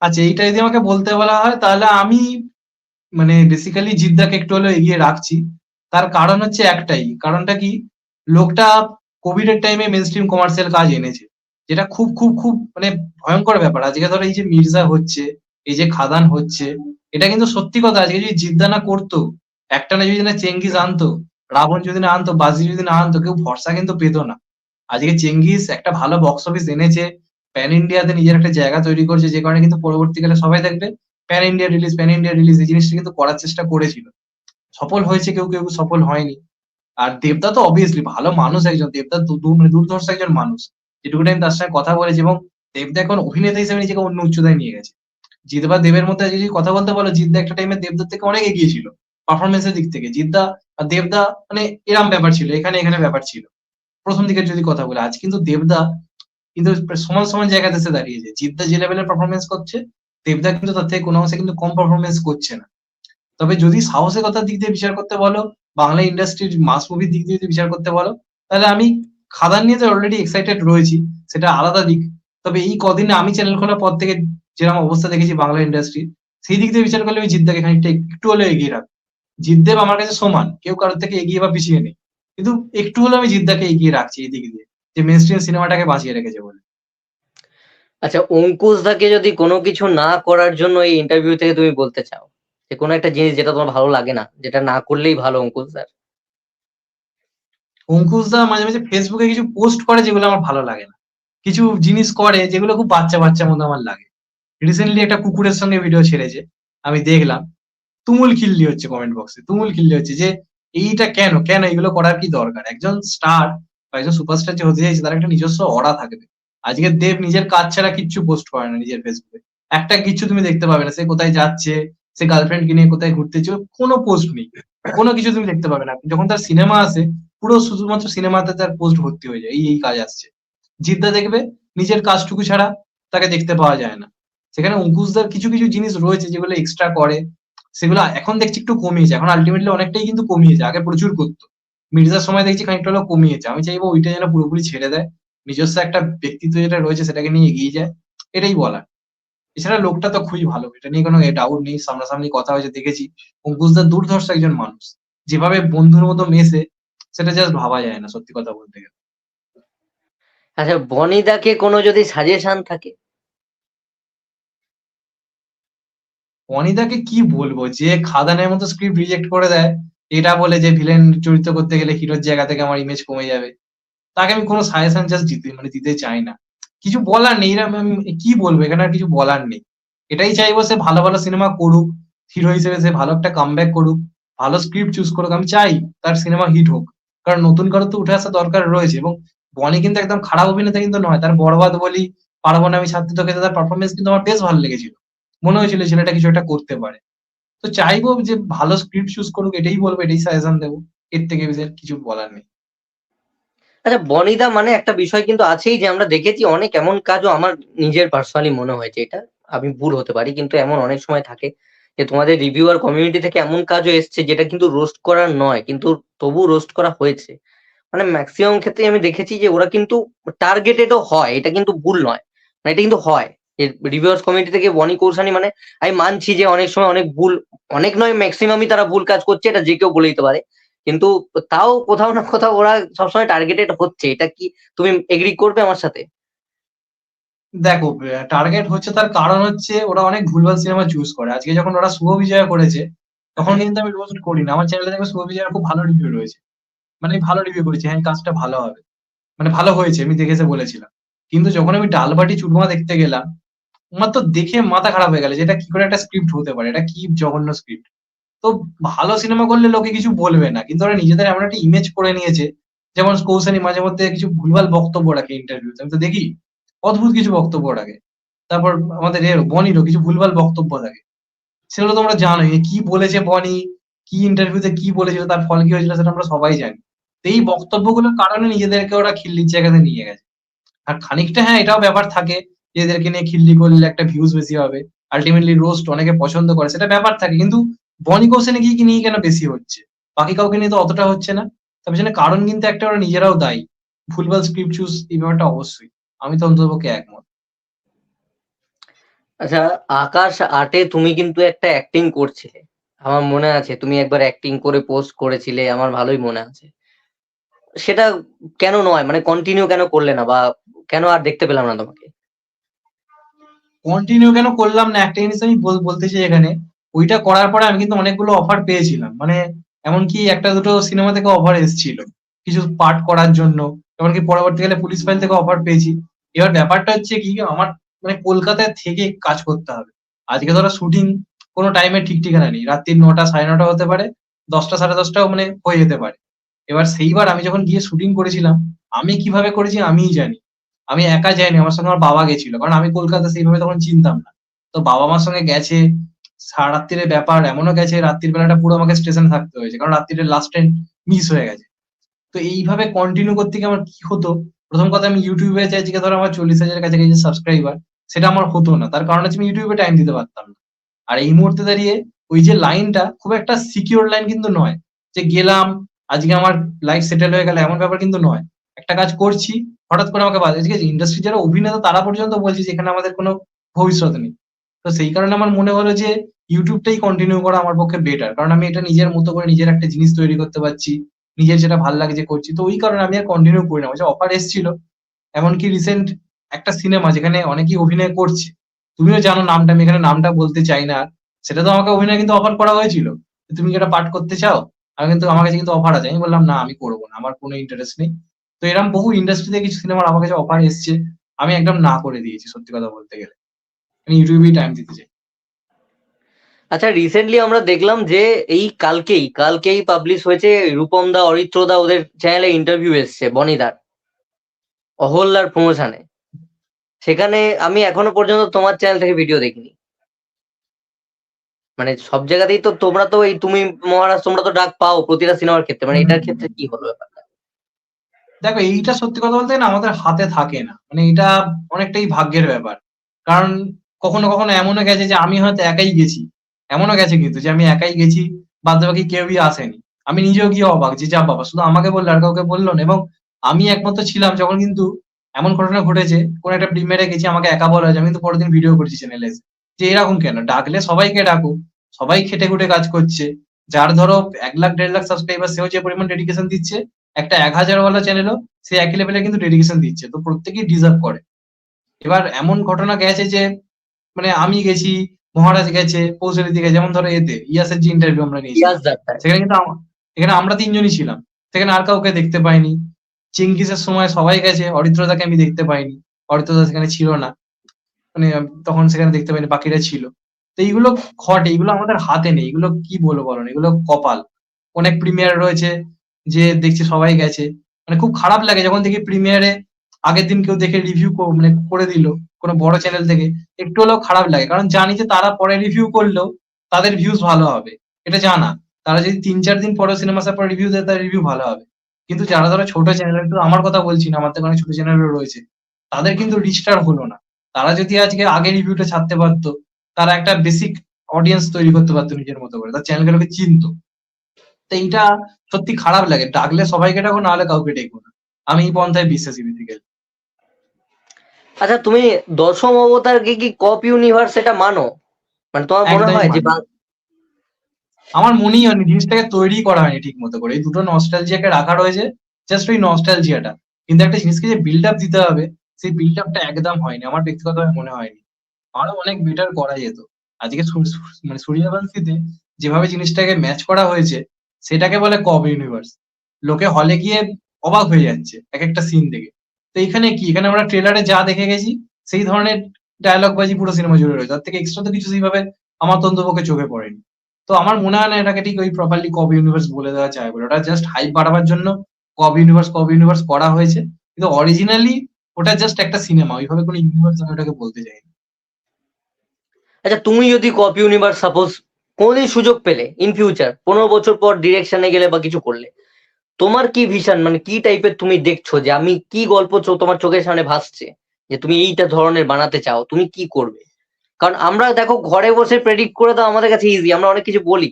আচ্ছা এইটা যদি আমাকে বলতে বলা হয় তাহলে আমি মানে বেসিক্যালি জিদ্দাকে একটু হলেও এগিয়ে রাখছি। তার কারণ হচ্ছে একটাই। কারণটা কি? লোকটা কোভিড এর টাইমে মেইনস্ট্রিম কমার্শিয়াল কাজ এনেছে। যেটা খুব মানে ভয়ংকর ব্যাপার। আজকে ধরো এই যে মির্জা হচ্ছে, এই যে খাদান হচ্ছে, এটা কিন্তু সত্যি কথা আজকে যদি জিদ্দা না করতো, একটানা যদি না চেঙ্গিজ আনতো, রাবণ যদি না আনতো, বাজি যদি না আনতো, কেউ ভরসা কিন্তু পেত না। আজকে চেঙ্গিজ একটা ভালো বক্স অফিস এনেছে, প্যান ইন্ডিয়াতে নিজের একটা জায়গা তৈরি করছে যে কারণে কিন্তু পরবর্তীকালে সবাই দেখবে প্যান ইন্ডিয়া রিলিজ এই জিনিসটা কিন্তু করার চেষ্টা করেছিল। সফল হয়েছে কেউ সফল হয়নি। আর দেবদা তো অবভিয়াসলি ভালো মানুষ একজন। দেবদা মানে দুর্ধর্ষ একজন মানুষ। যেটুকুটা আমি তার সঙ্গে কথা বলেছি এবং দেবদা এখন অভিনেতা হিসেবে নিজেকে অন্য উচ্চতায় নিয়ে গেছে। জিৎ বা দেবের মধ্যে যদি কথা বলতে বলো, জিৎদা একটা টাইমে দেবদার থেকে অনেক এগিয়ে ছিল। পারফরমেন্স এর দিক থেকে। জিৎদা আর দেবদা মানে এরম ব্যাপার ছিল। এখানে ব্যাপার ছিল। ১ম দিকের যদি কথা বলি। আজ কিন্তু দেবদা কিন্তু প্রায় সমান জায়গাতে এসে দাঁড়িয়েছে। জিদ্দা যে লেভেলের পারফরমেন্স করছে, দেবদা কিন্তু তার থেকে কোনো অংশে কিন্তু কম পারফরমেন্স করছে না। তবে যদি সাহসিকতার দিক দিয়ে বিচার করতে বলো, বাংলা ইন্ডাস্ট্রির মাস মুভির দিক দিয়ে যদি বিচার করতে বলো, তাহলে আমি খাদান নিয়ে তো অলরেডি এক্সাইটেড রয়েছি। সেটা আলাদা দিক। তবে এই কদিনে আমি চ্যানেল খোলার পর থেকে যেরকম অবস্থা দেখেছি বাংলা ইন্ডাস্ট্রির, সেই দিক দিয়ে বিচার করলে আমি জিদ্দাকে খানিকটা একটু হলেও এগিয়ে রাখবো। জিতদেব আমার কাছে সমান। কেউ কারোর থেকে এগিয়ে বা পিছিয়ে নেই। কিন্তু একটু হলেও আমি জিদ্দাকে এগিয়ে রাখছি এই দিক দিয়ে। যে মেইনস্ট্রিম সিনেমাটাকে বাঁচিয়ে রেখেছে বলে। আচ্ছা, অঙ্কুশ দাকে যদি কোনো কিছু না করার জন্য এই ইন্টারভিউ থেকে তুমি বলতে চাও, যে কোনো একটা জিনিস যেটা তোমার ভালো লাগে না, যেটা না করলেই ভালো অঙ্কুশ দার। অঙ্কুশদা মাঝে মাঝে ফেসবুকে কিছু পোস্ট করে যেগুলো আমার ভালো লাগে না। কিছু জিনিস করে যেগুলো খুব বাচ্চা মতো আমার লাগে। রিসেন্টলি একটা কুকুরের সঙ্গে ভিডিও ছেড়েছে। আমি দেখলাম। তুমুল খিল্লি হচ্ছে কমেন্ট বক্সে। তুমুল খিল্লি হচ্ছে যে এইটা কেন এগুলো করার কি দরকার? একজন স্টার বা একজন সুপারস্টার যে হতে চাইছে তার একটা নিজস্ব অরা থাকবে। আজকে দেব নিজের কাজ ছাড়া কিচ্ছু পোস্ট করে না নিজের ফেসবুকে। একটা কিচ্ছু তুমি দেখতে পাবে না। সে কোথায় যাচ্ছে, সে গার্লফ্রেন্ডকে নিয়ে কোথায় ঘুরতে যাচ্ছে, কোনো পোস্ট নেই। কোনো কিছু তুমি দেখতে পাবে না। যখন তার সিনেমা আসে পুরো শুধুমাত্র সিনেমাতে তার পোস্ট ভর্তি হয়ে যায়। এই কাজ আসছে। জিদ্দা দেখবে নিজের কাজটুকু ছাড়া তাকে দেখতে পাওয়া যায় না। সেখানে অঙ্কুশদার কিছু জিনিস রয়েছে যেগুলো এক্সট্রা করে। সেগুলো এখন দেখছি একটু কমিয়েছে। এখন আল্টিমেটলি অনেকটাই কিন্তু কমিয়েছে। আগে প্রচুর করত। মির্জার সময় দেখছি খানিকটা হলেও কমিয়েছে। আমি চাইবো ওইটা যেন পুরোপুরি ছেড়ে দেয়। নিজস্ব একটা ব্যক্তিত্ব যেটা রয়েছে সেটাকে নিয়ে এগিয়ে যায়। এটাই বলার। এছাড়া লোকটা তো খুবই ভালো। এটা নিয়ে কোনো ডাউট নেই। সামনাসামনি কথা হয়েছে দেখেছি। অঙ্কুশদা দুর্ধর্ষ একজন মানুষ। যেভাবে বন্ধুর মতো মেশে সেটা জাস্ট ভাবা যায় না সত্যি কথা বলতে গেলে। আচ্ছা, বনিদাকে কোনো যদি সাজেশন থাকে? অনিদাকে কি বলবো? যে খাদানের মতো স্ক্রিপ্ট রিজেক্ট করে দেয়, এটা বলে যে ভিলেন চরিত্র করতে গেলে হিরোর জায়গা থেকে আমার ইমেজ কমে যাবে। তাকে আমি কোনো সাজেশন জাস্ট দিতে চাই না। কিছু বলার নেই। এরম আমি কি বলবো? এখানে আর কিছু বলার নেই। এটাই চাইবো সে ভালো সিনেমা করুক। হিরো হিসেবে সে ভালো একটা কামব্যাক করুক। ভালো স্ক্রিপ্ট চুজ করুক। আমি চাই তার সিনেমা হিট হোক। কারণ নতুন কারো তো উঠে আসার দরকার রয়েছে এবং বনি কিন্তু একদম খারাপ অভিনেতা কিন্তু নয়। তার 'বরবাদ' বলি, 'পারবো না আমি ছাড়তে তোকে' তার পারফরম্যান্স কিন্তু আমার বেশ ভালো লেগেছিল। মনে হয়েছিল ছেলেটা কিছু একটা করতে পারে। তো চাইবো যে ভালো স্ক্রিপ্ট চুজ করুক এটাই বলবো, এটাই সাজেশন দেবো। এর থেকে বেশি আর কিছু বলার নেই। আচ্ছা, বনিদা মানে একটা বিষয় কিন্তু আছেই যে আমরা দেখেছি অনেক এমন কাজও আমার নিজের পার্সোনালি মনে হয়েছে, এটা আমি ভুল হতে পারি, কিন্তু এমন অনেক সময় থাকে যে তোমাদের রিভিউয়ার কমিউনিটি থেকে এমন কাজও এসছে যেটা কিন্তু রোস্ট করার নয়, কিন্তু তবু রোস্ট করা হয়েছে। মানে ম্যাক্সিমাম ক্ষেত্রে আমি দেখেছি যে ওরা কিন্তু টার্গেটেডও হয়, এটা কিন্তু ভুল নয়, মানে এটা কিন্তু হয়। রিভিউয়ার্স কমিউনিটি থেকে বনি কৌশানি, মানে আমি মানছি যে অনেক সময় অনেক ভুল, অনেক নয় ম্যাক্সিমামই তারা ভুল কাজ করছে, এটা যে কেউ বলে দিতে পারে, কিন্তু তাও কোথাও না কোথাও ওরা সবসময় টার্গেটেড হচ্ছে। এটা কি তুমি এগ্রি করবে আমার সাথে? দেখো টার্গেট হচ্ছে তার কারণ হচ্ছে ওরা অনেক ভুলভাল সিনেমা চুজ করে। আজকে যখন ওরা শুভ বিজয় করেছে তখন কিন্তু আমি রোস্ট করি না। আমার চ্যানেলে দেখবে শুভ বিজয়ের খুব ভালো রিভিউ রয়েছে। মানে আমি ভালো রিভিউ করেছি, হ্যাঁ এই কাজটা ভালো হবে। মানে ভালো হয়েছে আমি দেখে এসে বলেছিলাম। কিন্তু যখন আমি ডালবাটি চুরমা দেখতে গেলাম, আমার তো দেখে মাথা খারাপ হয়ে গেল যে এটা কি করে একটা স্ক্রিপ্ট হতে পারে, এটা কি জঘন্য স্ক্রিপ্ট। তো ভালো সিনেমা করলে লোকে কিছু বলবে না, কিন্তু ওরা নিজেদের এমন একটা ইমেজ করে নিয়েছে। যেমন কৌশানী মাঝে মধ্যে কিছু ভুলভাল বক্তব্য রাখে ইন্টারভিউতে, আমি তো দেখি অদ্ভুত কিছু বক্তব্য রাখে। তারপর আমাদের বনিরও কিছু ভুলভাল বক্তব্য থাকে, সেগুলো তোমরা জানোই কি বলেছে বনি, কি ইন্টারভিউতে কি বলেছিল, তার ফল কি হয়েছিল সেটা আমরা সবাই জানি। তো এই বক্তব্যগুলোর কারণে নিজেদেরকে ওরা খিল্লির জায়গাতে নিয়ে গেছে। আর খানিকটা হ্যাঁ এটাও ব্যাপার থাকে যে এদেরকে নিয়ে খিল্লি করলে একটা ভিউজ বেশি হবে, আলটিমেটলি রোস্ট অনেকে পছন্দ করে, সেটা ব্যাপার থাকে। কিন্তু বনি কৌশানি কি নিয়ে কেন বেশি হচ্ছে, বাকি কাউকে নিয়ে তো অতটা হচ্ছে না? তার পেছনে কারণ কিন্তু একটা, ওরা নিজেরাও দায়ী। ভুলভাল স্ক্রিপ্ট চুজ এই ব্যাপারটা অবশ্যই, আমি তো অন্ততপক্ষে একমত। আচ্ছা, আকাশ আটে তুমি কিন্তু একটা অ্যাক্টিং করছিলে, আমার মনে আছে তুমি একবার অ্যাক্টিং করে পোস্ট করেছিলে, আমার ভালোই মনে আছে। সেটা কেন নয়, মানে কন্টিনিউ কেন করলে না, বা কেন আর দেখতে পেলাম না তোমাকে? কন্টিনিউ কেন করলাম না একটা জিনিস আমি বলতে চাই এখানে। ওইটা করার পরে আমি কিন্তু অনেকগুলো অফার পেয়েছিলাম। মানে এমনকি একটা দুটো সিনেমা থেকে অফার এসেছিল কিছু পার্ট করার জন্য। এমনকি পরবর্তীকালে পুলিশ ফাইল থেকে অফার পেয়েছি। এবার ব্যাপারটা হচ্ছে কি, আমার মানে কলকাতায় থেকে কাজ করতে হবে। আজকে ধরো শুটিং কোনো টাইমে ঠিক ঠিকানা নেই, রাত্রি ৯টা ৯:৩০ হতে পারে, ১০টা ১০:৩০ মানে হয়ে যেতে পারে। এবার সেইবার আমি যখন গিয়ে শুটিং করেছিলাম, আমি কিভাবে করেছি আমিই জানি। আমি একা যাইনি, আমার সঙ্গে আমার বাবা গেছিল। কারণ আমি কলকাতা সেইভাবে তখন চিনতাম না। তো বাবা-মার সঙ্গে গেছে, সারারাত্রিরের ব্যাপার। এমনও গেছে রাত্রির বেলাটা পুরো আমাকে স্টেশনে থাকতে হয়েছে। কারণ রাত্রিরের লাস্ট ট্রেন মিস হয়ে গেছে। তো এইভাবে কন্টিনিউ করতে গিয়ে আমার কি হতো, ১ম কথা আমি YouTube এ আজকে ধরো আমার ৪০,০০০ কাছাকাছি সাবস্ক্রাইবার, সেটা আমার হতো না। তার কারণ হচ্ছে আমি YouTube এ টাইম দিতে পারতাম না। আর এই মুহূর্তে দাঁড়িয়ে ওই যে লাইনটা খুব একটা সিকিউর লাইন কিন্তু নয়। যে গেলাম, আজকে আমার লাইফ সেটেল হয়ে গেল এমন ব্যাপার কিন্তু নয়। একটা কাজ করছি, হঠাৎ করে আমাকে বাদ ঠিক আছে, ইন্ডাস্ট্রি যারা অভিনেতা তারা পর্যন্ত বলছে যে এখানে আমাদের কোনো ভবিষ্যৎ নেই। তো সেই কারণে আমার মনে হলো যে YouTube টাই কন্টিনিউ করা আমার পক্ষে বেটার। কারণ আমি এটা নিজের মতো করে নিজের একটা জিনিস তৈরি করতে পারছি। নিজের যেটা ভাল লাগছে করছি। তো ওই কারণে আমি আর কন্টিনিউ করি না। ওই যে অফার এসছিল, এমনকি রিসেন্ট একটা সিনেমা যেখানে অনেকেই অভিনয় করছে। তুমিও জানো নামটা, আমি এখানে নামটা বলতে চাই না। সেটা তো আমাকে অভিনয় কিন্তু অফার করা হয়েছিল। তুমি কি এটা পাঠ করতে চাও? আমার কাছে কিন্তু অফার আছে। আমি বললাম, "না আমি করব না। আমার কোনো ইন্টারেস্ট নেই।" তো এরকম বহু ইন্ডাস্ট্রিতে কিছু সিনেমার আমার কাছে অফার এসছে। আমি একদম না করে দিয়েছি সত্যি কথা বলতে গেলে। আমি YouTube এই টাইম দিতে চাই। আচ্ছা, রিসেন্টলি আমরা দেখলাম যে এই কালকেই পাবলিশ হয়েছে, রূপম দা, অরিত্র দা, ওদের চ্যানেলে ইন্টারভিউ এসছে বনিদার, অহল্যার প্রমোশনে। সেখানে আমি এখনো পর্যন্ত তোমার চ্যানেল থেকে ভিডিও দেখিনি। মানে সব জায়গাতেই তো তোমরা তো এই তুমি মহারাজ তোমরা তো ডাক পাও প্রতিটা সিনেমার ক্ষেত্রে, মানে হুম। এটার ক্ষেত্রে কি হলো ব্যাপারটা? দেখো এইটা সত্যি কথা বলতে না আমাদের হাতে থাকে না, মানে এটা অনেকটাই ভাগ্যের ব্যাপার। কারণ কখনো কখনো এমনও গেছে যে আমি হয়তো একাই গেছি, এমনও গেছে কিন্তু যে আমি একাই গেছি, বাদ বাকি কেউই আসেনি। আমি নিজেও গিয়ে অবাক যে যা বাবা, শুধু আমাকে বললো আর কাউকে বললো না। এবং আমি একমাত্র ছিলাম যখন কিন্তু এমন ঘটনা ঘটেছে, কোন একটা প্রিমিয়ারে গেছি, আমাকে একা বলা হয়েছে, আমি কিন্তু পরের দিন ভিডিও করেছি চ্যানেলে এসে যে এরকম কেন, ডাকলে সবাইকে ডাকো, সবাই খেটে খুটে কাজ করছে। যার ধরো 1 লাখ 1.5 লাখ সাবস্ক্রাইবার, সেও যে পরিমাণ ডেডিকেশন দিচ্ছে, একটা 1000 ওয়ালা চ্যানেলও সে একই লেভেলে কিন্তু ডেডিকেশন দিচ্ছে, তো প্রত্যেকেই ডিজার্ভ করে। এবার এমন ঘটনা গেছে যে মানে আমি গেছি, মহারাজ গেছে, কৌশলীদি গেছে, যেমন ধরো এতে ইয়াসের যে ইন্টারভিউ আমরা ইয়াস নিয়েছিলাম, ডাক্তার। সেখানে কিন্তু এখানে আমরা 3 জনই ছিলাম, সেখানে আর কাউকে দেখতে পাইনি। চেঙ্গিসের সময় সবাই গেছে, অরিত্রদাকে আমি দেখতে পাইনি, অরিত্রদা সেখানে ছিল না, মানে তখন সেখানে দেখতে পাইনি, বাকিরা ছিল। তো এইগুলো ঘটে, এগুলো আমাদের হাতে নেই, এগুলো কি বলবো বলো না, এগুলো কপাল। অনেক প্রিমিয়ার রয়েছে যে দেখছি সবাই গেছে, মানে খুব খারাপ লাগে যখন দেখি প্রিমিয়ারে আগের দিন কেউ দেখে রিভিউ মানে করে দিল কোনো বড় চ্যানেল থেকে, একটু হলেও খারাপ লাগে, কারণ জানি যে তারা পরে রিভিউ করলেও তাদের ভিউজ ভালো হবে, এটা জানা। তারা যদি 3-4 দিন পরে সিনেমা আসার পর রিভিউ দেয়, তার রিভিউ ভালো হবে। কিন্তু যারা ধরো ছোট চ্যানেল, একটু আমার কথা বলছি না, আমার থেকে অনেক ছোট চ্যানেলও রয়েছে, তাদের কিন্তু রিচটা হলো না। তারা যদি আজকে আগে রিভিউটা ছাড়তে পারতো, তারা একটা বেসিক অডিয়েন্স তৈরি করতে পারতো নিজের মতো করে, তার চ্যানেলগুলোকে চিনতো। তো এইটা সত্যি খারাপ লাগে, ডাকলে সবাইকে ডাকো, নাহলে কাউকে ডেকো না। আমি এই পন্থায় বিশ্বাসী বেসিক্যালি। আচ্ছা, তুমি দশম অবতারকে কি কপ ইউনিভার্স এটা মানো? মানে তোমার মনে একদমই হয় যে মানি। আমার মনেই হয়নি জিনিসটাকে তৈরি করা হয়নি ঠিক মতো করে, এই দুটো নস্টালজিয়াকে রাখা রয়েছে, জাস্ট ওই নস্টালজিয়াটা। কিন্তু একটা জিনিসকে যে বিল্ড আপ দিতে হবে, সেই বিল্ড আপটা একদম হয়নি, আমার ব্যক্তিগতভাবে মনে হয়নি। আরো অনেক বেটার করা যেত। আজকে মানে সূর্যবংশীতে যেভাবে জিনিসটাকে ম্যাচ করা হয়েছে, সেটাকে বলে কব ইউনিভার্স। লোকে হলে গিয়ে অবাক হয়ে যাচ্ছে এক একটা সিন দেখে। তো এখানে কি, এখানে আমরা ট্রেলারে যা দেখে গেছি সেই ধরনের ডায়লগ বাজি পুরো সিনেমা জুড়ে রয়েছে, তার থেকে এক্সট্রা তো কিছু সেইভাবে আমার তো অন্ততপক্ষে চোখে পড়েনি। তো আমার মনে হয় না এটাকে ঠিক ওই প্রপারলি কব ইউনিভার্স বলে দেওয়া যায় বলে, ওটা জাস্ট হাইপ বাড়াবার জন্য কব ইউনিভার্স করা হয়েছে, কিন্তু অরিজিনালি ওটা জাস্ট একটা সিনেমা, ওইভাবে কোনো ইউনিভার্স আমি ওটাকে বলতে চাই না। আচ্ছা, তুমি যদি কপ ইউনিভার্স সাপোজ কোনদিন সুযোগ পেলে ইন ফিউচার 15 বছর পর ডিরেকশনে গেলে বা কিছু করলে, তোমার কি ভিশন, মানে কি টাইপের তুমি দেখছো যে আমি কি গল্প তোমার চোখের সামনে ভাসছে যে তুমি এইটা ধরনের বানাতে চাও, তুমি কি করবে? কারণ আমরা দেখো ঘরে বসে প্রেডিক্ট করে দাও, আমাদের কাছে ইজি, আমরা অনেক কিছু বলি,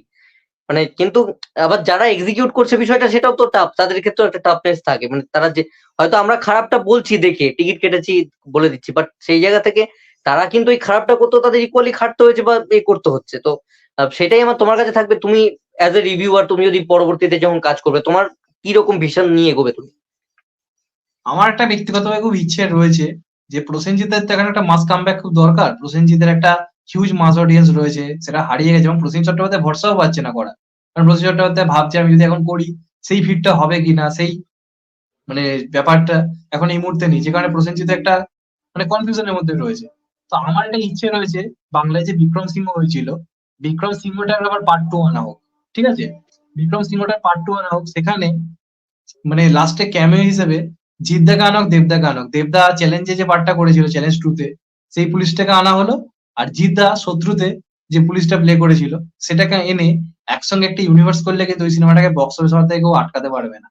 মানে কিন্তু আবার যারা এক্সিকিউট করছে বিষয়টা সেটাও তো টাফ, তাদের ক্ষেত্রেও একটা টাফনেস থাকে, মানে তারা যে হয়তো আমরা খারাপটা বলছি দেখে টিকিট কেটেছি বলে দিচ্ছি, বাট সেই জায়গা থেকে তারা কিন্তু এই খারাপটা করতেও তাদের ইকুয়ালি খাটতে হয়েছে বা এ করতে হচ্ছে। তো সেটাই আমার তোমার কাছে থাকবে, তুমি অ্যাজ এ রিভিউয়ার তুমি যদি পরবর্তীতে যখন কাজ করবে, তোমার কি রকম ভিশন নিয়ে এগোবে তুমি? আমার একটা ব্যক্তিগতভাবে খুব ইচ্ছে রয়েছে যে প্রসেনজিতের তো এখন একটা মাস কামব্যাক খুব দরকার। প্রসেনজিতের একটা হিউজ মাস অডিয়েন্স রয়েছে, সেটা হারিয়ে গেছে, এবং প্রসেন চট্টোপাধ্যায় ভরসাও পাচ্ছে না করা। কারণ প্রসেন চট্টোপাধ্যায় ভাবছে আমি যদি এখন করি সেই ফিটটা হবে কিনা, সেই মানে ব্যাপারটা এখন এই মুহূর্তে নেই, যে কারণে প্রসেনজিৎ একটা মানে কনফিউশনের মধ্যে রয়েছে। তো আমার একটা ইচ্ছে রয়েছে, বাংলায় যে বিক্রম সিংহ হয়েছিল, বিক্রম সিংহটার আবার পার্ট 2 আনা হোক। ঠিক আছে, বিক্রম সিংহটার পার্ট 2 আনা হোক, সেখানে মানে লাস্টে ক্যামিও হিসেবে জিদ্দাকে আনা হোক, দেবদাকে আনা হোক। দেবদা চ্যালেঞ্জে যে পার্টটা করেছিল চ্যালেঞ্জ 2-তে, সেই পুলিশটাকে আনা হলো। আর জিদ্দা শত্রুতে যে পুলিশটা প্লে করেছিল, সেটাকে এনে একসঙ্গে একটা ইউনিভার্স করলে কিন্তু ওই সিনেমাটাকে বক্স অফিস হওয়ার থেকে কেউ আটকাতে পারবে না।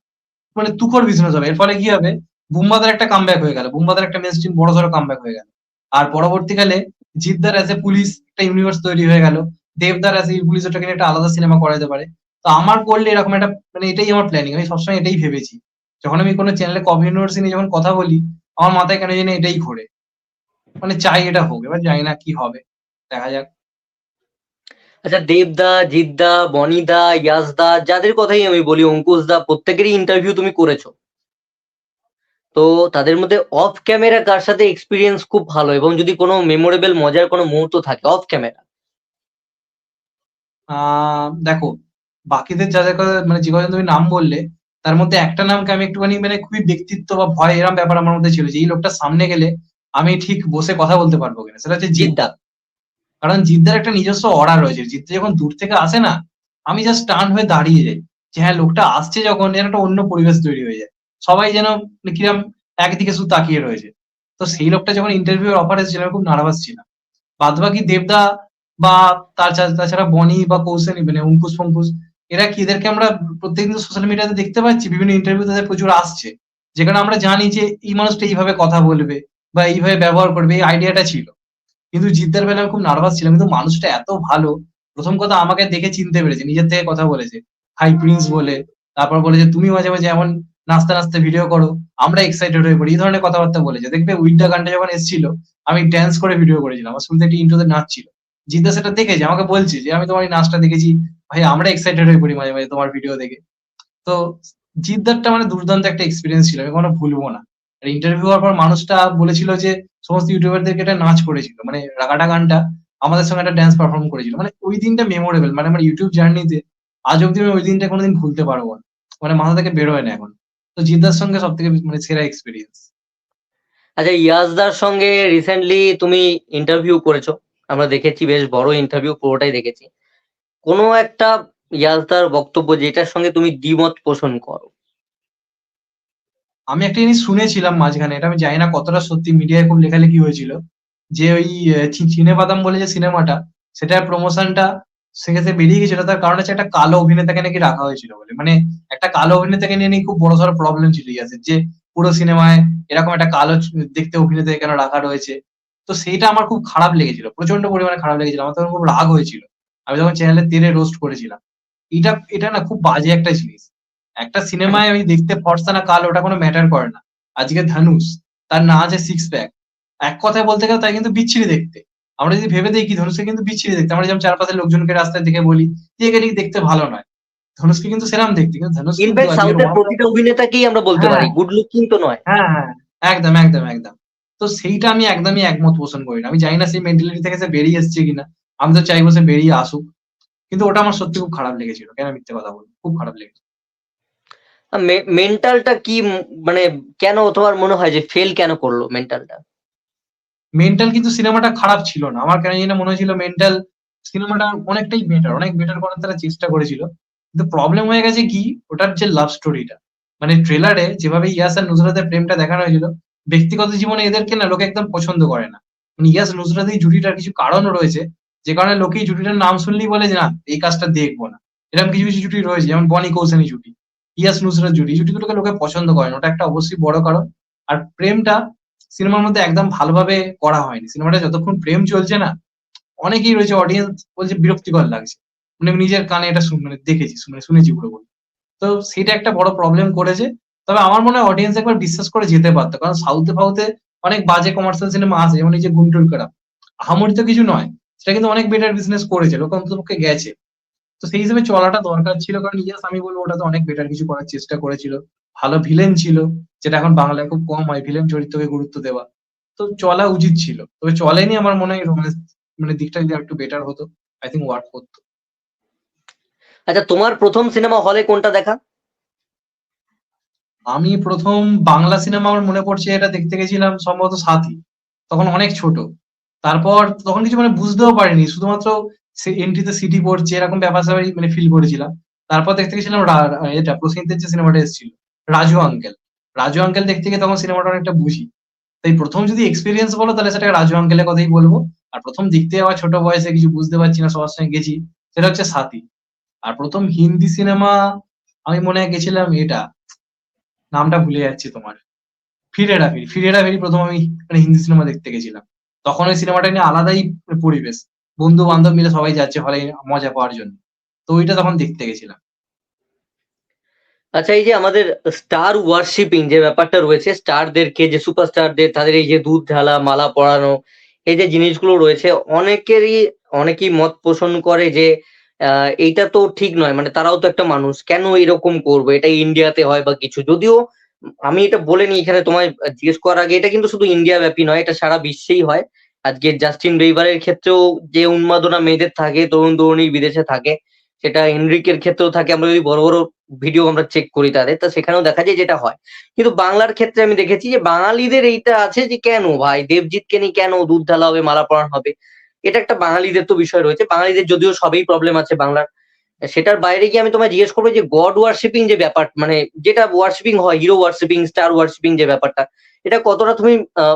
মানে তুখর বিজনেস হবে। এর ফলে কি হবে, বুমবাদার একটা কামব্যাক হয়ে গেল, বুমবাদার একটা মেইনস্ট্রিম বড়সড় কামব্যাক হয়ে গেল। আর পরবর্তীকালে জিদ্দার অ্যাজ এ পুলিশ একটা ইউনিভার্স তৈরি হয়ে গেল, দেবদার অ্যাজ এ পুলিশ ওটাকে নিয়ে একটা আলাদা সিনেমা করা যেতে পারে। তো আমার করলে এরকম একটা মানে এটাই আমার প্ল্যানিং, আমি সবসময় এটাই ভেবেছি। যখন আমি কোনো চ্যানেলে কব ইউনিভার্স নিয়ে যখন কথা বলি, আমার মাথায় কেন জানি এটাই ঘোরে, মানে চাই এটা হোক, এবার জানি না কি হবে, দেখা যাক। আচ্ছা, দেবদা, জিদ্দা, বনিদা, ইয়াসদা, যাদের কথাই আমি বলি, অঙ্কুশদা, প্রত্যেকেরই ইন্টারভিউ তুমি করেছো। তো তাদের মধ্যে অফ ক্যামেরা কার সাথে এক্সপিরিয়েন্স খুব ভালো, এবং যদি কোনো মেমোরেবল মজার কোনো মুহূর্ত থাকে অফ ক্যামেরা? দেখো, বাকিদের যাদের কথা মানে যে কজন তুমি নাম বললে, তার মধ্যে একটা নামকে আমি একটুখানি মানে খুবই ব্যক্তিত্ব বা ভয় এরম ব্যাপার আমার মধ্যে ছিল যে এই লোকটার সামনে গেলে আমি ঠিক বসে কথা বলতে পারবো কিনা, সেটা হচ্ছে জিদ্দা। জিদ্দা। কারণ জিদ্দার একটা নিজস্ব অরা রয়েছে, জিদ্দা যখন দূর থেকে আসে না, আমি জাস্ট টান হয়ে দাঁড়িয়ে যাই, যে হ্যাঁ লোকটা আসছে যখন, যেন একটা অন্য পরিবেশ তৈরি হয়ে যায়, সবাই যেন মানে কিরম একদিকে শুধু তাকিয়ে রয়েছে। তো সেই লোকটা যখন ইন্টারভিউ অফার এসেছিল, আমি খুব নার্ভাস ছিলাম। বাদবাকি দেবদা বা তাছাড়া বনি বা কৌশানী মানে অঙ্কুশ ফঙ্কুশ, এরা কি, এদেরকে আমরা প্রত্যেকদিন সোশ্যাল মিডিয়াতে দেখতে পাচ্ছি, বিভিন্ন ইন্টারভিউ তাদের প্রচুর আসছে, যেখানে আমরা জানি যে এই মানুষটা এইভাবে কথা বলবে বা এইভাবে ব্যবহার করবে, এই আইডিয়াটা ছিল। কিন্তু জিদ্দার বেলায় আমি খুব নার্ভাস ছিলাম। কিন্তু মানুষটা এত ভালো, ১ম কথা আমাকে দেখে চিনতে পেরেছে। নিজের থেকে কথা বলেছে। হাই প্রিন্স বলে, তারপর বলে যে, "তুমি মাঝে, মাঝে এমন নাচতে, নাচতে ভিডিও করো। আমরা এক্সাইটেড হয়ে পড়ি।" এই ধরনের কথাবার্তা বলেছে। দেখবে 'উইন্টার' গানটা যখন এসেছিল, আমি ড্যান্স করে ভিডিও করেছিলাম। আমার শুরুতে একটা ইন্ট্রোতে নাচ ছিল। জিদ্দা সেটা দেখেছে। আমাকে বলছে যে, "আমি তোমার এই নাচটা দেখেছি। ভাই আমরা এক্সাইটেড হয়ে পড়ি মাঝে, মাঝে তোমার ভিডিও দেখে।" তো জিদ্দারটা মানে দুর্দান্ত একটা এক্সপেরিয়েন্স ছিল। আমি কখনো ভুলবো না। আর ইন্টারভিউ হওয়ার পর মানুষটা বলেছিল যে সমস্ত ইউটিউবারদেরকে এটা নাচ করেছিল। মানে 'রাগাটা' গানটা আমাদের সঙ্গে একটা ডান্স পারফর্ম করেছিল। মানে ওই দিনটা মেমোরেবল। মানে আমার ইউটিউব জার্নিতে আজ অব্দি আমি ওই দিনটা কোনদিন ভুলতে পারবো না। মানে মাথা থেকে বের হয় না এখন। তো জিদ্দার সঙ্গে সবথেকে মানে সেরা এক্সপেরিয়েন্স। আচ্ছা, ইয়াসদার সঙ্গে রিসেন্টলি তুমি ইন্টারভিউ করেছো, আমরা দেখেছি, বেশ বড় ইন্টারভিউ, পুরোটাই দেখেছি। কোনো একটা ইয়াসদার বক্তব্য যেটার সঙ্গে তুমি দ্বিমত পোষণ করো? আমি একটা জিনিস শুনেছিলাম মাঝখানে, এটা আমি জানি না কতটা সত্যি, মিডিয়ায় খুব লেখালেখি হয়েছিল। যে ওই 'চিনেবাদাম' বলে যে সিনেমাটা, সেটার প্রমোশনটা সেক্ষেত্রে বেরিয়ে গেছিল। তার কারণ হচ্ছে একটা কালো অভিনেতাকে নাকি রাখা হয়েছিল বলে। মানে একটা কালো অভিনেতাকে নিয়ে নাকি খুব বড়সড় প্রবলেম ছিল ইয়াসের। যে পুরো সিনেমায় এরকম একটা কালো দেখতে অভিনেতাকে কেন রাখা রয়েছে। তো সেইটা আমার খুব খারাপ লেগেছিল। প্রচন্ড পরিমাণে খারাপ লেগেছিল। আমার তখন খুব রাগ হয়েছিল। আমি তখন চ্যানেলে তেড়ে রোস্ট করেছিলাম। এটা না খুব বাজে একটা জিনিস। একটা সিনেমায় ওই দেখতে ফর্সা না কালো ওটা কোনো ম্যাটার করে না। আজকে ধানুষ, তার না আছে সিক্স প্যাক। এক কথায় বলতে গেলে তাকে কিন্তু বিচ্ছিরি দেখতে। আমরা যদি ভেবে দেখি ধনুষকে কিন্তু বিচ্ছিরি দেখতে। আমরা যেমন চারপাশের লোকজনকে রাস্তায় দেখে বলি যে একে ঠিক দেখতে ভালো নয়। ধনুষকে কিন্তু সেরকম দেখতে। কিন্তু ধনুষ কিন্তু ইনফ্যাক্ট আজকের সাউথের ওয়ার্ল্ড প্রতিটা অভিনেতাকেই আমরা বলতে হ্যাঁ, পারি গুড লুকিং তো নয়। হ্যাঁ, হ্যাঁ। একদম, একদম, একদম। তো সেইটা আমি একদমই একমত পোষণ করি না। আমি জানি না সেই মেন্টালিটি থেকে সে বেরিয়ে এসছে কিনা। আমি তো চাইবো সে বেরিয়ে আসুক। কিন্তু ওটা আমার সত্যি খুব খারাপ লেগেছিল। কেন মিথ্যে কথা বলব? খুব খারাপ লেগেছিল। মেন্টালটা কি মানে কেন তোমার মনে হয় যে ফেল কেন করলো মেন্টালটা? মেন্টাল কিন্তু সিনেমাটা খারাপ ছিল না। আমার কেন জানি না মনে হয়েছিল মেন্টাল সিনেমাটা অনেকটাই বেটার। অনেক বেটার করার তারা চেষ্টা করেছিল। কিন্তু প্রবলেম হয়ে গেছে কি ওটার যে লাভ স্টোরিটা। মানে ট্রেলারে যেভাবে ইয়াস আর নুসরাতের প্রেমটা দেখানো হয়েছিল, ব্যক্তিগত জীবনে এদেরকে না লোকে একদম পছন্দ করে না। মানে ইয়াস নুসরাত এই জুটিটার কিছু কারণও রয়েছে, যে কারণে লোকে এই জুটিটার নাম শুনলেই বলে যে, "না, এই কাজটা দেখব না।" এরকম কিছু, কিছু জুটি রয়েছে যেমন বনি কৌশানি জুটি, ইয়াস নুসরাত জুটি। এই জুটিগুলোকে লোকে পছন্দ করে না। ওটা একটা অবশ্যই বড় কারণ। আর প্রেমটা সিনেমার মধ্যে একদম ভালোভাবে করা হয়নি। সিনেমাটা যতক্ষণ প্রেম চলছে না, অনেকেই রয়েছে অডিয়েন্স বলছে বিরক্তিকর লাগছে। মানে আমি নিজের কানে এটা মানে দেখেছি, শুনেছি পুরোপুরি। তো সেটা একটা বড় প্রবলেম করেছে। তবে আমার মনে হয় অডিয়েন্স একবার বিশ্বাস করে যেতে পারত। কারণ সাউথে অনেক বাজে কমার্শিয়াল সিনেমা আছে। যেমন এই যে 'গুন্টুর কারাপ'। আহামরি তো কিছু নয়। সেটা কিন্তু অনেক বেটার বিজনেস করেছে। লোকে অন্ততপক্ষে গেছে। তো সেই হিসেবে চলাটা দরকার ছিল। কারণ ইয়েস আমি বলব ওটাতে অনেক বেটার কিছু করার চেষ্টা করেছিল। ভালো ভিলেন ছিল। যেটা এখন বাংলায় খুব কম হয় ভিলেন চরিত্রকে গুরুত্ব দেওয়া। তো চলা উচিত ছিল। তবে চলেনি আমার মনে হয় রোম্যান্স মানে দিকটা যদি আরেকটু বেটার হতো, আই থিংক ওয়ার্ক করত। আচ্ছা, তোমার প্রথম সিনেমা হলে কোনটা দেখা? আমি ১ম বাংলা সিনেমা আমার মনে পড়ছে এটা দেখতে গেছিলাম সম্ভবত 'সাথী'। তখন অনেক ছোট। তারপর তখন কিছু মানে বুঝতেও পারিনি। শুধুমাত্র এন্ট্রিতে সিটি পড়ছে এরকম ব্যাপার-স্যাপারই মানে ফিল করেছিলাম। তারপর দেখতে গেছিলাম এটা প্রসেনজিতের যে সিনেমাটা এসেছিল, 'রাজু আঙ্কেল'। 'রাজু আঙ্কেল' দেখতে গিয়ে তখন সিনেমাটা অনেকটা বুঝি। তাই ১ম যদি এক্সপেরিয়েন্স বলো তাহলে সেটা 'রাজু আঙ্কেলের' কথাই বলব। আর ১ম দেখতে যাওয়া ছোট বয়সে কিছু বুঝতে পারছি না সবার সঙ্গে গেছি, সেটা হচ্ছে 'সাথী'। আর ১ম হিন্দি সিনেমা আমি মনে হয় গেছিলাম এটা, নামটা ভুলে যাচ্ছি তোমার। 'ফির হেরা ফেরি'। 'ফির হেরা ফেরি' ১ম আমি মানে হিন্দি সিনেমা দেখতে গেছিলাম। তখন ওই সিনেমাটা নিয়ে আলাদাই পরিবেশ। বন্ধু-বান্ধব মিলে সবাই যাচ্ছে হলে মজা পাওয়ার জন্য। তো ওইটা তখন দেখতে গেছিলাম। আচ্ছা, এই যে আমাদের স্টার ওয়ার্শিপিং যে ব্যাপারটা রয়েছে, স্টারদেরকে, যে সুপারস্টারদের তাদের এই যে দুধ ঢালা, মালা পরানো, এই যে জিনিসগুলো রয়েছে, অনেকেই মত পোষণ করে যে এইটা তো ঠিক নয়। মানে তারাও তো একটা মানুষ, কেন এরকম করবে? এটা ইন্ডিয়াতে হয় বা কিছু। যদিও আমি এটা বলে নিই এখানে, তোমায় জিজ্ঞেস করার আগে, এটা কিন্তু শুধু ইন্ডিয়া ব্যাপী নয়, এটা সারা বিশ্বেই হয়। আজকে জাস্টিন বিবারের ক্ষেত্রেও যে উন্মাদনা মেয়েদের থাকে, তরুণ-তরুণী বিদেশে থাকে, সেটা এনরিকের ক্ষেত্রেও থাকে। আমরা যদি বড়, বড় ভিডিও আমরা চেক করি তাদের, তো সেখানেও দেখা যায় যেটা হয়। কিন্তু বাংলার ক্ষেত্রে আমি দেখেছি যে বাঙালিদের এইটা আছে যে কেন ভাই দেবজিৎকে নিয়ে কেন দুধ ঢালা হবে, মালা পরানো হবে? এটা একটা বাঙালিদের তো বিষয় রয়েছে। বাঙালিদের যদিও সবই প্রবলেম আছে বাংলার। সেটার বাইরে গিয়ে আমি তোমায় জিজ্ঞেস করবো যে গড ওয়ার্শিপিং যে ব্যাপার, মানে যেটা ওয়ার্শিপিং হয়, হিরো ওয়ার্শিপিং, স্টার ওয়ার্শিপিং যে ব্যাপারটা, এটা কতটা তুমি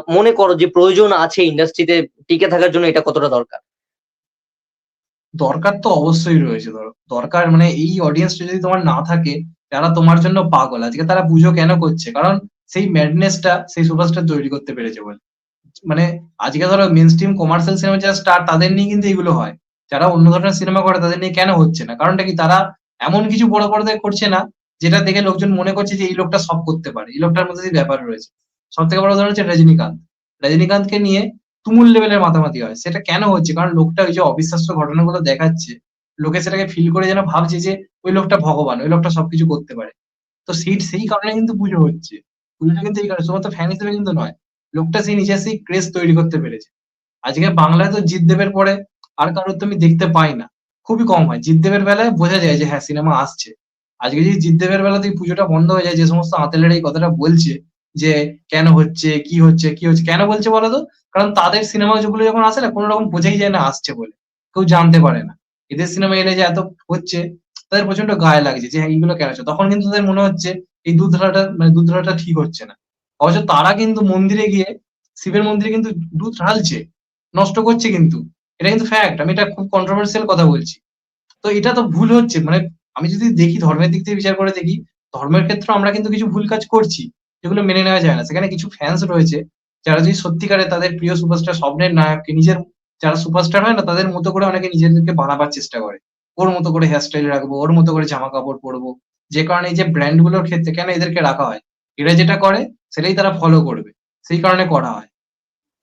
মনে করো যে প্রয়োজন আছে ইন্ডাস্ট্রিতে টিকে থাকার জন্য? এটা কতটা দরকার? দরকার তো অবশ্যই রয়েছে দরকার মানে এই অডিয়েন্সটা যদি তোমার না থাকে, তারা তোমার জন্য পাগল। আজকে তারা পুজো কেন করছে? কারণ সেই ম্যাডনেসটা সেই সুপারস্টার তৈরি করতে পেরেছে বলে। মানে আজকে ধরো মেইনস্ট্রিম কমার্শিয়াল সিনেমার যারা স্টার তাদের নিয়ে কিন্তু এগুলো হয়। যারা অন্য ধরনের সিনেমা করে তাদের নিয়ে কেন হচ্ছে না? কারণটা কি? তারা এমন কিছু বড় পর্দায় করছে না যেটা দেখে লোকজন মনে করছে যে এই লোকটা সব করতে পারে। এই লোকটার মধ্যে দিয়ে ব্যাপার রয়েছে। সবথেকে বড় উদাহরণ হচ্ছে রজনীকান্ত। রজনীকান্তকে নিয়ে তুমুল লেভেলের মাতামাতি হয়। সেটা কেন হচ্ছে? কারণ লোকটা ওই যে অবিশ্বাস্য ঘটনাগুলো দেখাচ্ছে, লোকে সেটাকে ফিল করে যেন ভাবছে যে ওই লোকটা ভগবান, ওই লোকটা সবকিছু করতে পারে। তো সেই কারণে কিন্তু পুজো হচ্ছে। পুজোটা কিন্তু এই কারণে শুধুমাত্র ফ্যান হিসেবে কিন্তু নয়। লোকটা সেই নিজে সেই ক্রেজ তৈরি করতে পেরেছে। আজকে বাংলায় তো জিৎ দেবের পরে আর কারোর তো আমি দেখতে পাই না। খুবই কম হয়। জিৎ দেবের বেলায় বোঝা যায় যে হ্যাঁ, সিনেমা আসছে। আজকে যদি জিৎ দেবের বেলাতেই পুজোটা বন্ধ হয়ে যায়, যে সমস্ত আঁতেলেরা এই কথাটা বলছে যে কেন হচ্ছে, কি হচ্ছে, কি হচ্ছে? কেন বলছে বলতো? কারণ তাদের সিনেমা যেগুলো যখন আসে না কোন রকম বোঝাই যায় না আসছে বলে। কেউ জানতে পারে না। এদের সিনেমা এলে যে এত হচ্ছে তাদের প্রচন্ড গায়ে লাগছে যে হ্যাঁ, এইগুলো কেন হচ্ছে? তখন কিন্তু তাদের মনে হচ্ছে এই দুধ ঢালাটা ঠিক হচ্ছে না। অথচ তারা কিন্তু মন্দিরে গিয়ে শিবের মন্দিরে কিন্তু দুধ ঢালছে। নষ্ট করছে কিন্তু। এটা কিন্তু ফ্যাক্ট। আমি এটা খুব কন্ট্রোভার্সিয়াল কথা বলছি। তো এটা তো ভুল হচ্ছে। মানে আমি যদি দেখি ধর্মের দিক থেকে বিচার করে দেখি, ধর্মের ক্ষেত্রেও আমরা কিন্তু কিছু ভুল কাজ করছি। যেগুলো মেনে নেওয়া যায় না। সেখানে কিছু ফ্যান্স রয়েছে যারা যদি সত্যিকারে তাদের প্রিয় সুপারস্টার স্বপ্নের নায়ককে নিজের যারা সুপারস্টার হয় না তাদের মতো করে অনেকে নিজেদেরকে বানাবার চেষ্টা করে। ওর মতো করে হেয়ার স্টাইল রাখবো, ওর মতো করে জামা-কাপড় পরবো। যে কারণে এই যে ব্র্যান্ড গুলোর ক্ষেত্রে কেন এদেরকে রাখা হয়? এরা যেটা করে সেটাই তারা ফলো করবে। সেই কারণে করা হয়।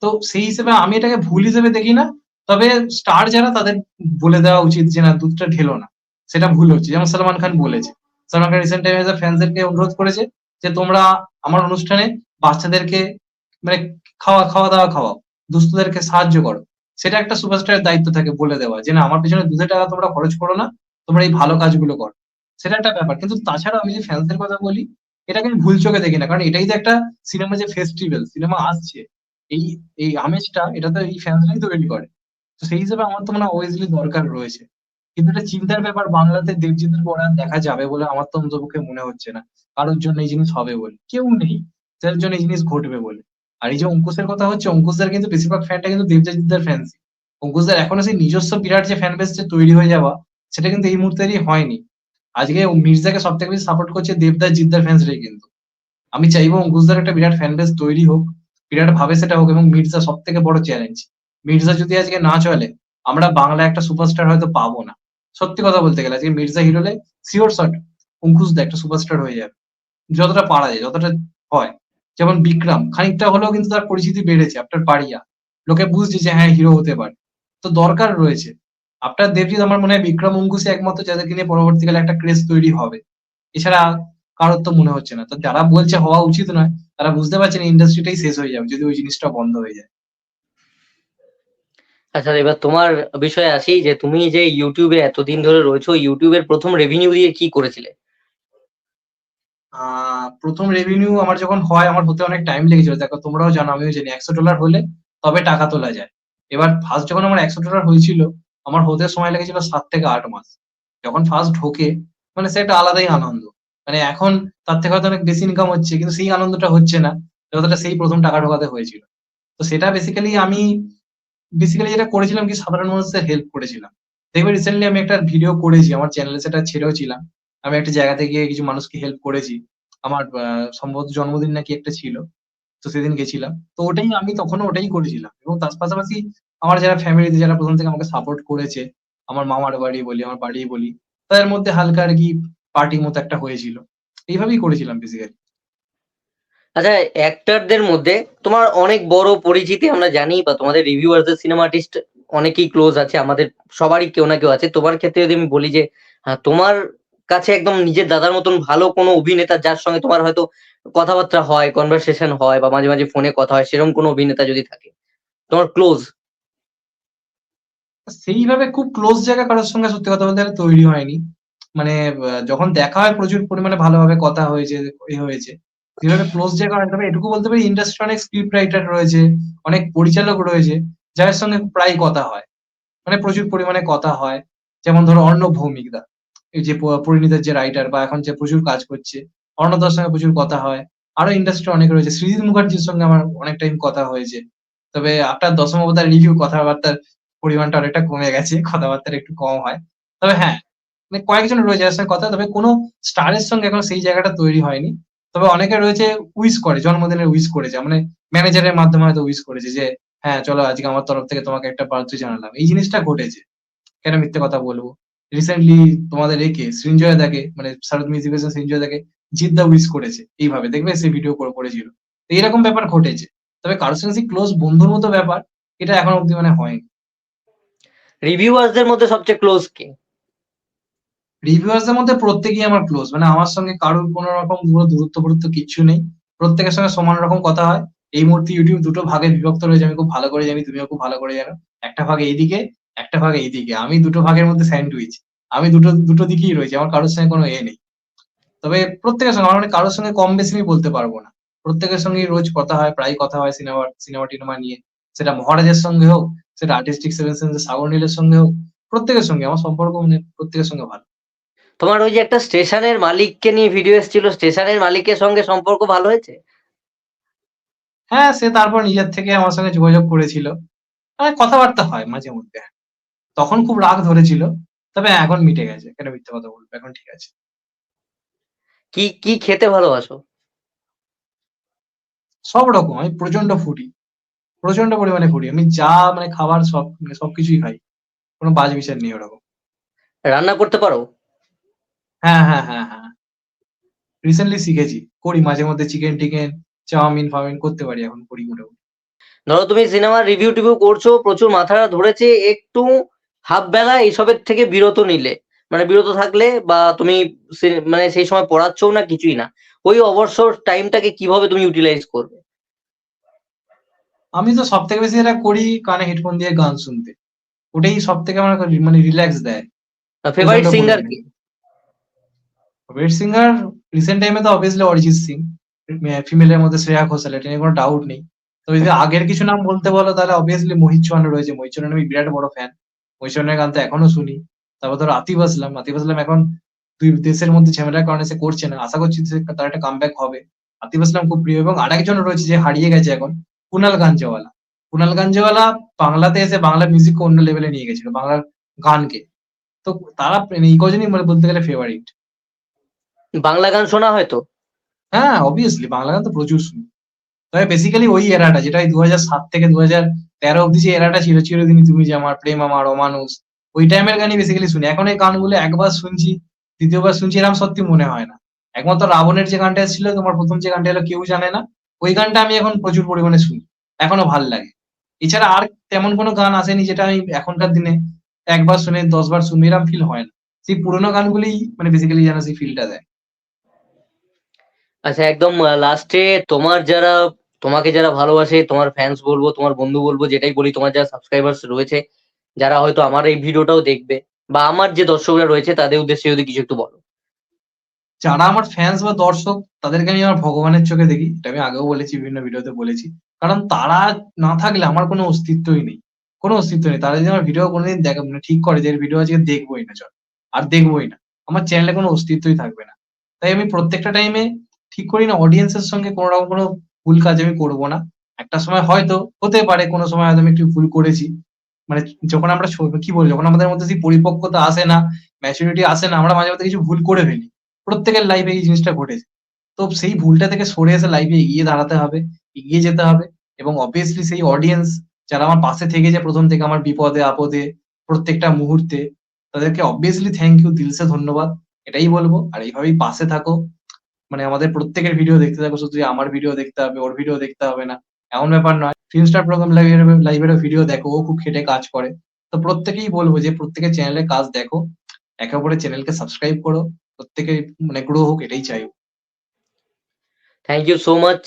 তো সেই হিসেবে আমি এটাকে ভুল হিসেবে দেখি না। তবে স্টার যারা তাদের বলে দেওয়া উচিত যে না দুধটা ঢেলো না। সেটা ভুল হচ্ছে। যেমন সালমান খান বলেছে। সালমান খান রিসেন্ট টাইমে তার ফ্যান্সদেরকে অনুরোধ করেছে যে তোমরা আমার অনুষ্ঠানে বাচ্চাদেরকে মানে খাওয়া-দাওয়া খাওয়াও। দুস্থদেরকে সাহায্য করো। সেটা একটা সুপারস্টারের দায়িত্ব থাকে বলে দেওয়া যে না আমার পেছনে দুধের টাকা তোমরা খরচ করো না। তোমরা এই ভালো কাজগুলো করো। সেটা একটা ব্যাপার। কিন্তু তাছাড়া আমি যে ফ্যান্সদের কথা বলি, এটাকে আমি ভুল চোখে দেখি না। কারণ এটাই তো একটা সিনেমা যে ফেস্টিভ্যাল, সিনেমা আসছে। এই এই আমেজটা এটা তো এই ফ্যান্সরাই তৈরি করে। তো সেই হিসেবে আমার তো মনে হয় obviously দরকার রয়েছে। কিন্তু এটা চিন্তার ব্যাপার বাংলাতে দেবজিতের পরে আর দেখা যাবে বলে আমার তো অন্ততপক্ষে মনে হচ্ছে না। কারোর জন্য এই জিনিস হবে বলে। কেউ নেই যার জন্য এই জিনিস ঘটবে বলে। আর এই যে অঙ্কুশের কথা হচ্ছে, অঙ্কুশদার কিন্তু বেশিরভাগ ফ্যানটা কিন্তু দেবজিৎদার ফ্যানসই। অঙ্কুশদার এখনো সেই নিজস্ব বিরাট যে ফ্যান বেস যে তৈরি হয়ে যাওয়া, সেটা কিন্তু এই মুহূর্তেরই হয়নি। আজকে মির্জাকে সবথেকে বেশি সাপোর্ট করছে দেবদার, জিদ্দার ফ্যান্সরাই কিন্তু। আমি চাইবো অঙ্কুশদার একটা বিরাট ফ্যান বেস তৈরি হোক, বিরাট ভাবে সেটা হোক এবং মির্জা সবথেকে বড় চ্যালেঞ্জ। মির্জা যদি আজকে না চলে, আমরা বাংলায় একটা সুপারস্টার হয়তো পাবো না। সত্যি কথা বলতে গেলে আজকে মির্জা হিরো হলে সিওর শট অঙ্কুশদা একটা সুপারস্টার হয়ে যাবে। যতটা পারা যায়, যতটা হয়। যেমন বিক্রম খানিকটা হলেও কিন্তু তার পরিচিতি বেড়েছে আফটার পারিয়া। লোকে বুঝছে যে হ্যাঁ, হিরো হতে পারে। তো দরকার রয়েছে। আফটার দেবজিৎ আমার মনে হয় বিক্রম অঙ্কুশই একমাত্র যাদেরকে নিয়ে পরবর্তীকালে একটা ক্রেজ তৈরি হবে। এছাড়া কারোর তো মনে হচ্ছে না। তো যারা বলছে হওয়া উচিত নয়, তারা বুঝতে পারছে না ইন্ডাস্ট্রিটাই শেষ হয়ে যাবে যদি ওই জিনিসটা বন্ধ হয়ে যায়। আচ্ছা, এবার তোমার বিষয়ে আসি যে তুমি যে YouTube এ এতদিন ধরে রয়েছো, YouTube এর ১ম রেভিনিউ দিয়ে কি করেছিলে? ১ম রেভিনিউ আমার যখন হয় আমার হতে অনেক টাইম লেগেছিল। দেখো তোমরাও জানো আমিও জানি $১০০ হলে তবে টাকা তোলা যায়। এবার ফার্স্ট যখন আমার $১০০ হয়েছিল, আমার হতে সময় লেগেছিল ৭ থেকে ৮ মাস। যখন ফার্স্ট ঢোকে মানে সে একটা আলাদাই আনন্দ। মানে এখন তার থেকে হয়তো অনেক বেশি ইনকাম হচ্ছে কিন্তু সেই আনন্দটা হচ্ছে না, যতটা সেই ১ম টাকা ঢোকাতে হয়েছিল। তো সেটা বেসিক্যালি যেটা করেছিলাম কি সাধারণ মানুষদের হেল্প করেছিলাম। দেখবে রিসেন্টলি আমি একটা ভিডিও করেছি আমার চ্যানেলে সেটা ছেড়েও ছিলাম। আমি একটা জায়গাতে গিয়ে কিছু মানুষকে হেল্প করেছি। আমার সম্ভবত জন্মদিন নাকি একটা ছিল। তো সেদিন গেছিলাম। তো আমি তখনও ওটাই করেছিলাম। এবং তার পাশাপাশি আমার যারা ফ্যামিলিতে যারা ১ম থেকে আমাকে সাপোর্ট করেছে, আমার মামার বাড়ি বলি, আমার বাড়ি বলি, তাদের মধ্যে হালকা আরকি পার্টির মতো একটা হয়েছিল। এইভাবেই করেছিলাম বেসিক্যালি। আচ্ছা, অ্যাক্টরদের মধ্যে তোমার অনেক বড় পরিচিতি আমরা জানি, বা তোমাদের রিভিউয়ারদের সিনেমা আর্টিস্ট অনেকেই ক্লোজ আছে, আমাদের সবারই কেউ না কেউ আছে। তোমার ক্ষেত্রে যদি আমি বলি যে তোমার কাছে একদম নিজের দাদার মতন ভালো কোনো অভিনেতা যার সঙ্গে তোমার হয়তো কথাবার্তা হয়, কনভারসেশন হয়, বা মাঝে মাঝে ফোনে কথা হয়, সেরকম কোনো অভিনেতা যদি থাকে তোমার ক্লোজ? সেইভাবে খুব ক্লোজ জায়গা কারোর সঙ্গে সত্যি কথা বলতে গেলে তৈরি হয়নি। মানে যখন দেখা হয় প্রচুর পরিমাণে ভালোভাবে কথা হয়েছে, হয়েছে। যেভাবে ক্লোজ জায়গা হয় তবে এটুকু বলতে পারি ইন্ডাস্ট্রি অনেক স্ক্রিপ্ট রাইটার রয়েছে, অনেক পরিচালক রয়েছে, যাদের সঙ্গে প্রায় কথা হয়। মানে প্রচুর পরিমাণে কথা হয়। যেমন ধরো অর্ণব ভৌমিকদা, এই যে পরিণীতার যে রাইটার বা এখন যে প্রচুর কাজ করছে, অর্ণবদার সঙ্গে প্রচুর কথা হয়। আরো ইন্ডাস্ট্রি অনেক রয়েছে। সৃজিত মুখার্জির সঙ্গে আমার অনেক টাইম কথা হয়েছে। তবে আফটার দশম অবতার রিভিউ কথাবার্তার পরিমাণটা অনেকটা কমে গেছে। কথাবার্তাটা একটু কম হয়। তবে হ্যাঁ, মানে কয়েকজন রয়েছে যাদের সঙ্গে কথা তবে কোনো স্টারের সঙ্গে এখনো সেই জায়গাটা তৈরি হয়নি। তবে অনেকে রয়েছে উইশ করে, জন্মদিনের উইশ করেছে। মানে ম্যানেজারের মাধ্যমে হয়তো উইশ করেছে যে, "হ্যাঁ, চলো আজকে আমার তরফ থেকে তোমাকে একটা বার্থডে জানালাম।" এই জিনিসটা ঘটেছে। কেন মিথ্যে কথা বলবো? রিসেন্টলি তোমাদের একে সৃঞ্জয় দাকে মানে শারদ মিউজিকের সৃঞ্জয় দাকে জিদ্দা উইশ করেছে। এইভাবে দেখবে সে ভিডিও করেছিল। তো এরকম ব্যাপার ঘটেছে। তবে কারো সঙ্গে সেই ক্লোজ বন্ধুর মতো ব্যাপার এটা এখনো অব্দি মানে হয়নি। রিভিউয়ার্সদের মধ্যে সবচেয়ে ক্লোজ কে? রিভিউয়ার্স দের মধ্যে প্রত্যেকেই আমার ক্লোজ। মানে আমার সঙ্গে কারোর কোনো রকম কোনো দূরত্ব কিচ্ছু নেই। প্রত্যেকের সঙ্গে সমান রকম কথা হয়। এই মুহূর্তে YouTube ২ টো ভাগে বিভক্ত রয়েছে। আমি খুব ভালো করে জানি, তুমিও খুব ভালো করে জানো। একটা ভাগ এইদিকে, একটা ভাগ এইদিকে। আমি ২ টো ভাগের মধ্যে স্যান্ডউইচ। আমি দুটো দিকেই রয়েছি। আমার কারোর সঙ্গে কোনো নেই। তবে প্রত্যেকের সঙ্গে আমার মানে কারোর সঙ্গে কম বেশি আমি বলতে পারবো না। প্রত্যেকের সঙ্গেই রোজ কথা হয়, প্রায়ই কথা হয় সিনেমা-টিনেমা নিয়ে। সেটা মহারাজের সঙ্গে হোক, সেটা আর্টিস্টিক সেভেন সেন্স এর সাগর নীলের সঙ্গে হোক, প্রত্যেকের সঙ্গে আমার সম্পর্ক মানে প্রত্যেকের সঙ্গে ভালো। তোমার ওই যে একটা স্টেশনের মালিককে নিয়ে ভিডিও এসেছিল, স্টেশনের মালিকের সঙ্গে সম্পর্ক ভালো হয়েছে? হ্যাঁ, সে তারপর নিজের থেকে আমার সঙ্গে যোগাযোগ করেছিল। কথাবার্তা হয় মাঝে মধ্যে। তখন খুব রাগ ধরেছিল। তবে এখন মিটে গেছে। কেন মিথ্যে কথা বলব? এখন ঠিক আছে। কি কি খেতে ভালোবাসো? সব রকম আমি প্রচন্ড ফুডি। প্রচন্ড পরিমাণে ফুডি। আমি যা মানে খাবার সব মানে সবকিছুই খাই। কোন বাছ-বিচার নেই ওরকম। রান্না করতে পারো? হ্যাঁ। রিসেন্টলি শিখেছি। করি মাঝে মধ্যে চিকেন-টিকেন, চাউমিন-ফাউমিন করতে পারি এখন করি মোটামুটি। ধরো তুমি সিনেমার রিভিউ-টিভিউ করছো, প্রচুর মাথাটা ধরেছে, একটু হাফ বেলা এইসবের থেকে বিরত নিলে, মানে বিরত থাকলে বা তুমি মানে সেই সময় পড়াচ্ছও না, কিছুই না। ওই অবসর টাইমটাকে কিভাবে তুমি ইউটিলাইজ করবে? আমি তো সবথেকে বেশি যেটা করি কানে হেডফোন দিয়ে গান শুনতে। ওটাই সবথেকে আমার মানে রিল্যাক্স দেয় প্রচন্ড ফেভারিট সিঙ্গার পরিমাণে। কি? ফেভারিট সিঙ্গার রিসেন্ট টাইমে তো অবভিয়াসলি অরিজিৎ সিং। ফিমেলের মধ্যে শ্রেয়া ঘোষাল, এটা নিয়ে কোনো ডাউট নেই। তবে যদি আগের কিছু নাম বলতে বলো তাহলে অবভিয়াসলি মোহিত চৌহান রয়েছে। মোহিত চৌহানের আমি বিরাট বড় ফ্যান। মোহিত চৌহানের গান তো এখনো শুনি। তারপর ধরো আতিফ আসলাম। আতিফ আসলাম এখন ২ দেশের মধ্যে ঝামেলার কারণে সে করছে না। আশা করছি যে তার একটা কামব্যাক হবে। আতিফ আসলাম খুব প্রিয় এবং আরেকজন রয়েছে যে হারিয়ে গেছে এখন, কুনাল গাঞ্জওয়ালা। কুনাল গাঞ্জওয়ালা বাংলাতে এসে বাংলা মিউজিককে অন্য লেভেলে নিয়ে গেছিল, বাংলার গানকে। তো তারা এই কজনই মানে বলতে গেলে ফেভারিট। বাংলা গান শোনা হয় তো? হ্যাঁ, অবভিয়াসলি বাংলা গান তো প্রচুর শুনি। তবে বেসিক্যালি ওই এরাটা যেটা ওই ২০০৭ থেকে ২০১৩ অব্দি যে এরাটা ছিল, চিরদিনই তুমি যে আমার, প্রেম আমার, অমানুষ, ওই টাইমের গানই বেসিক্যালি শুনি। এখন এই গানগুলো একবার শুনছি, দ্বিতীয়বার শুনছি এরকম সত্যি মনে হয় না। একমাত্র রাবণের যে গানটা এসেছিল, তোমার ১ম যে গানটা এলো কেউ জানে না, ওই গানটা আমি এখন প্রচুর পরিমাণে শুনি। এখনো ভাল লাগে। এছাড়া আর তেমন কোনো গান আসেনি যেটা আমি এখনকার দিনে একবার শুনে ১০ বার শুনবো এরকম ফিল হয় না। সেই পুরোনো গানগুলোই মানে বেসিক্যালি যেন সেই ফিলটা দেয়। আচ্ছা, একদম লাস্টে তোমাকে যারা ভালোবাসে, তোমার ফ্যান্স বলবো, তোমার বন্ধু বলবো, যেটাই বলি, তোমার যারা সাবস্ক্রাইবার্স রয়েছে, যারা হয়তো আমার এই ভিডিওটাও দেখবে, বা আমার যে দর্শকরা রয়েছে তাদের উদ্দেশ্যে যদি কিছু একটু বলো। যারা আমার ফ্যান্স বা দর্শক তাদেরকে আমি আমার ভগবানের চোখে দেখি। এটা আমি আগেও বলেছি, বিভিন্ন ভিডিওতে বলেছি। কারণ তারা না থাকলে আমার কোনো অস্তিত্বই নেই। কোনো অস্তিত্ব নেই। তারা যদি আমার ভিডিও কোনদিন দেখা মানে ঠিক করে যে এর ভিডিও আজকে দেখবোই না চল। আর দেখবোই না। আমার চ্যানেলে কোনো অস্তিত্বই থাকবে না। তাই আমি প্রত্যেকটা টাইমে ঠিক করি না অডিয়েন্স এর সঙ্গে কোনো রকম কোনো ভুল কাজ আমি করব না। একটা সময় হয়তো হতে পারে কোনো সময় হয়তো আমি একটু ভুল করেছি। মানে যখন আমরা কি বলি, যখন আমাদের মধ্যে সেই পরিপক্কতা আসে না, ম্যাচুরিটি আসে না, আমরা মাঝে মধ্যে কিছু ভুল করে ফেলি। প্রত্যেকের লাইফে এই জিনিসটা ঘটেছে। তো সেই ভুলটা থেকে সরে এসে লাইফে এগিয়ে দাঁড়াতে হবে, এগিয়ে যেতে হবে এবং obviously সেই অডিয়েন্স যারা আমার পাশে থেকেছে ১ম থেকে আমার বিপদে আপদে প্রত্যেকটা মুহূর্তে, তাদেরকে obviously থ্যাংক ইউ, দিলসে ধন্যবাদ। এটাই বলব। আর এইভাবেই পাশে থাকো। মানে আমাদের প্রত্যেকের ভিডিও দেখতে থাকো। শুধু যে আমার ভিডিও দেখতে হবে, ওর ভিডিও দেখতে হবে না। এমন ব্যাপার নয়। ফিল্মস্টার প্রোগ্রাম লাইভেরও ভিডিও দেখো। ও খুব খেটে কাজ করে। তো প্রত্যেকেই বলব যে প্রত্যেকের চ্যানেলে কাজ দেখো। একে অপরের চ্যানেলকে সাবস্ক্রাইব করো। প্রত্যেকে মানে গ্রো হোক এটাই চাই। Thank you so much.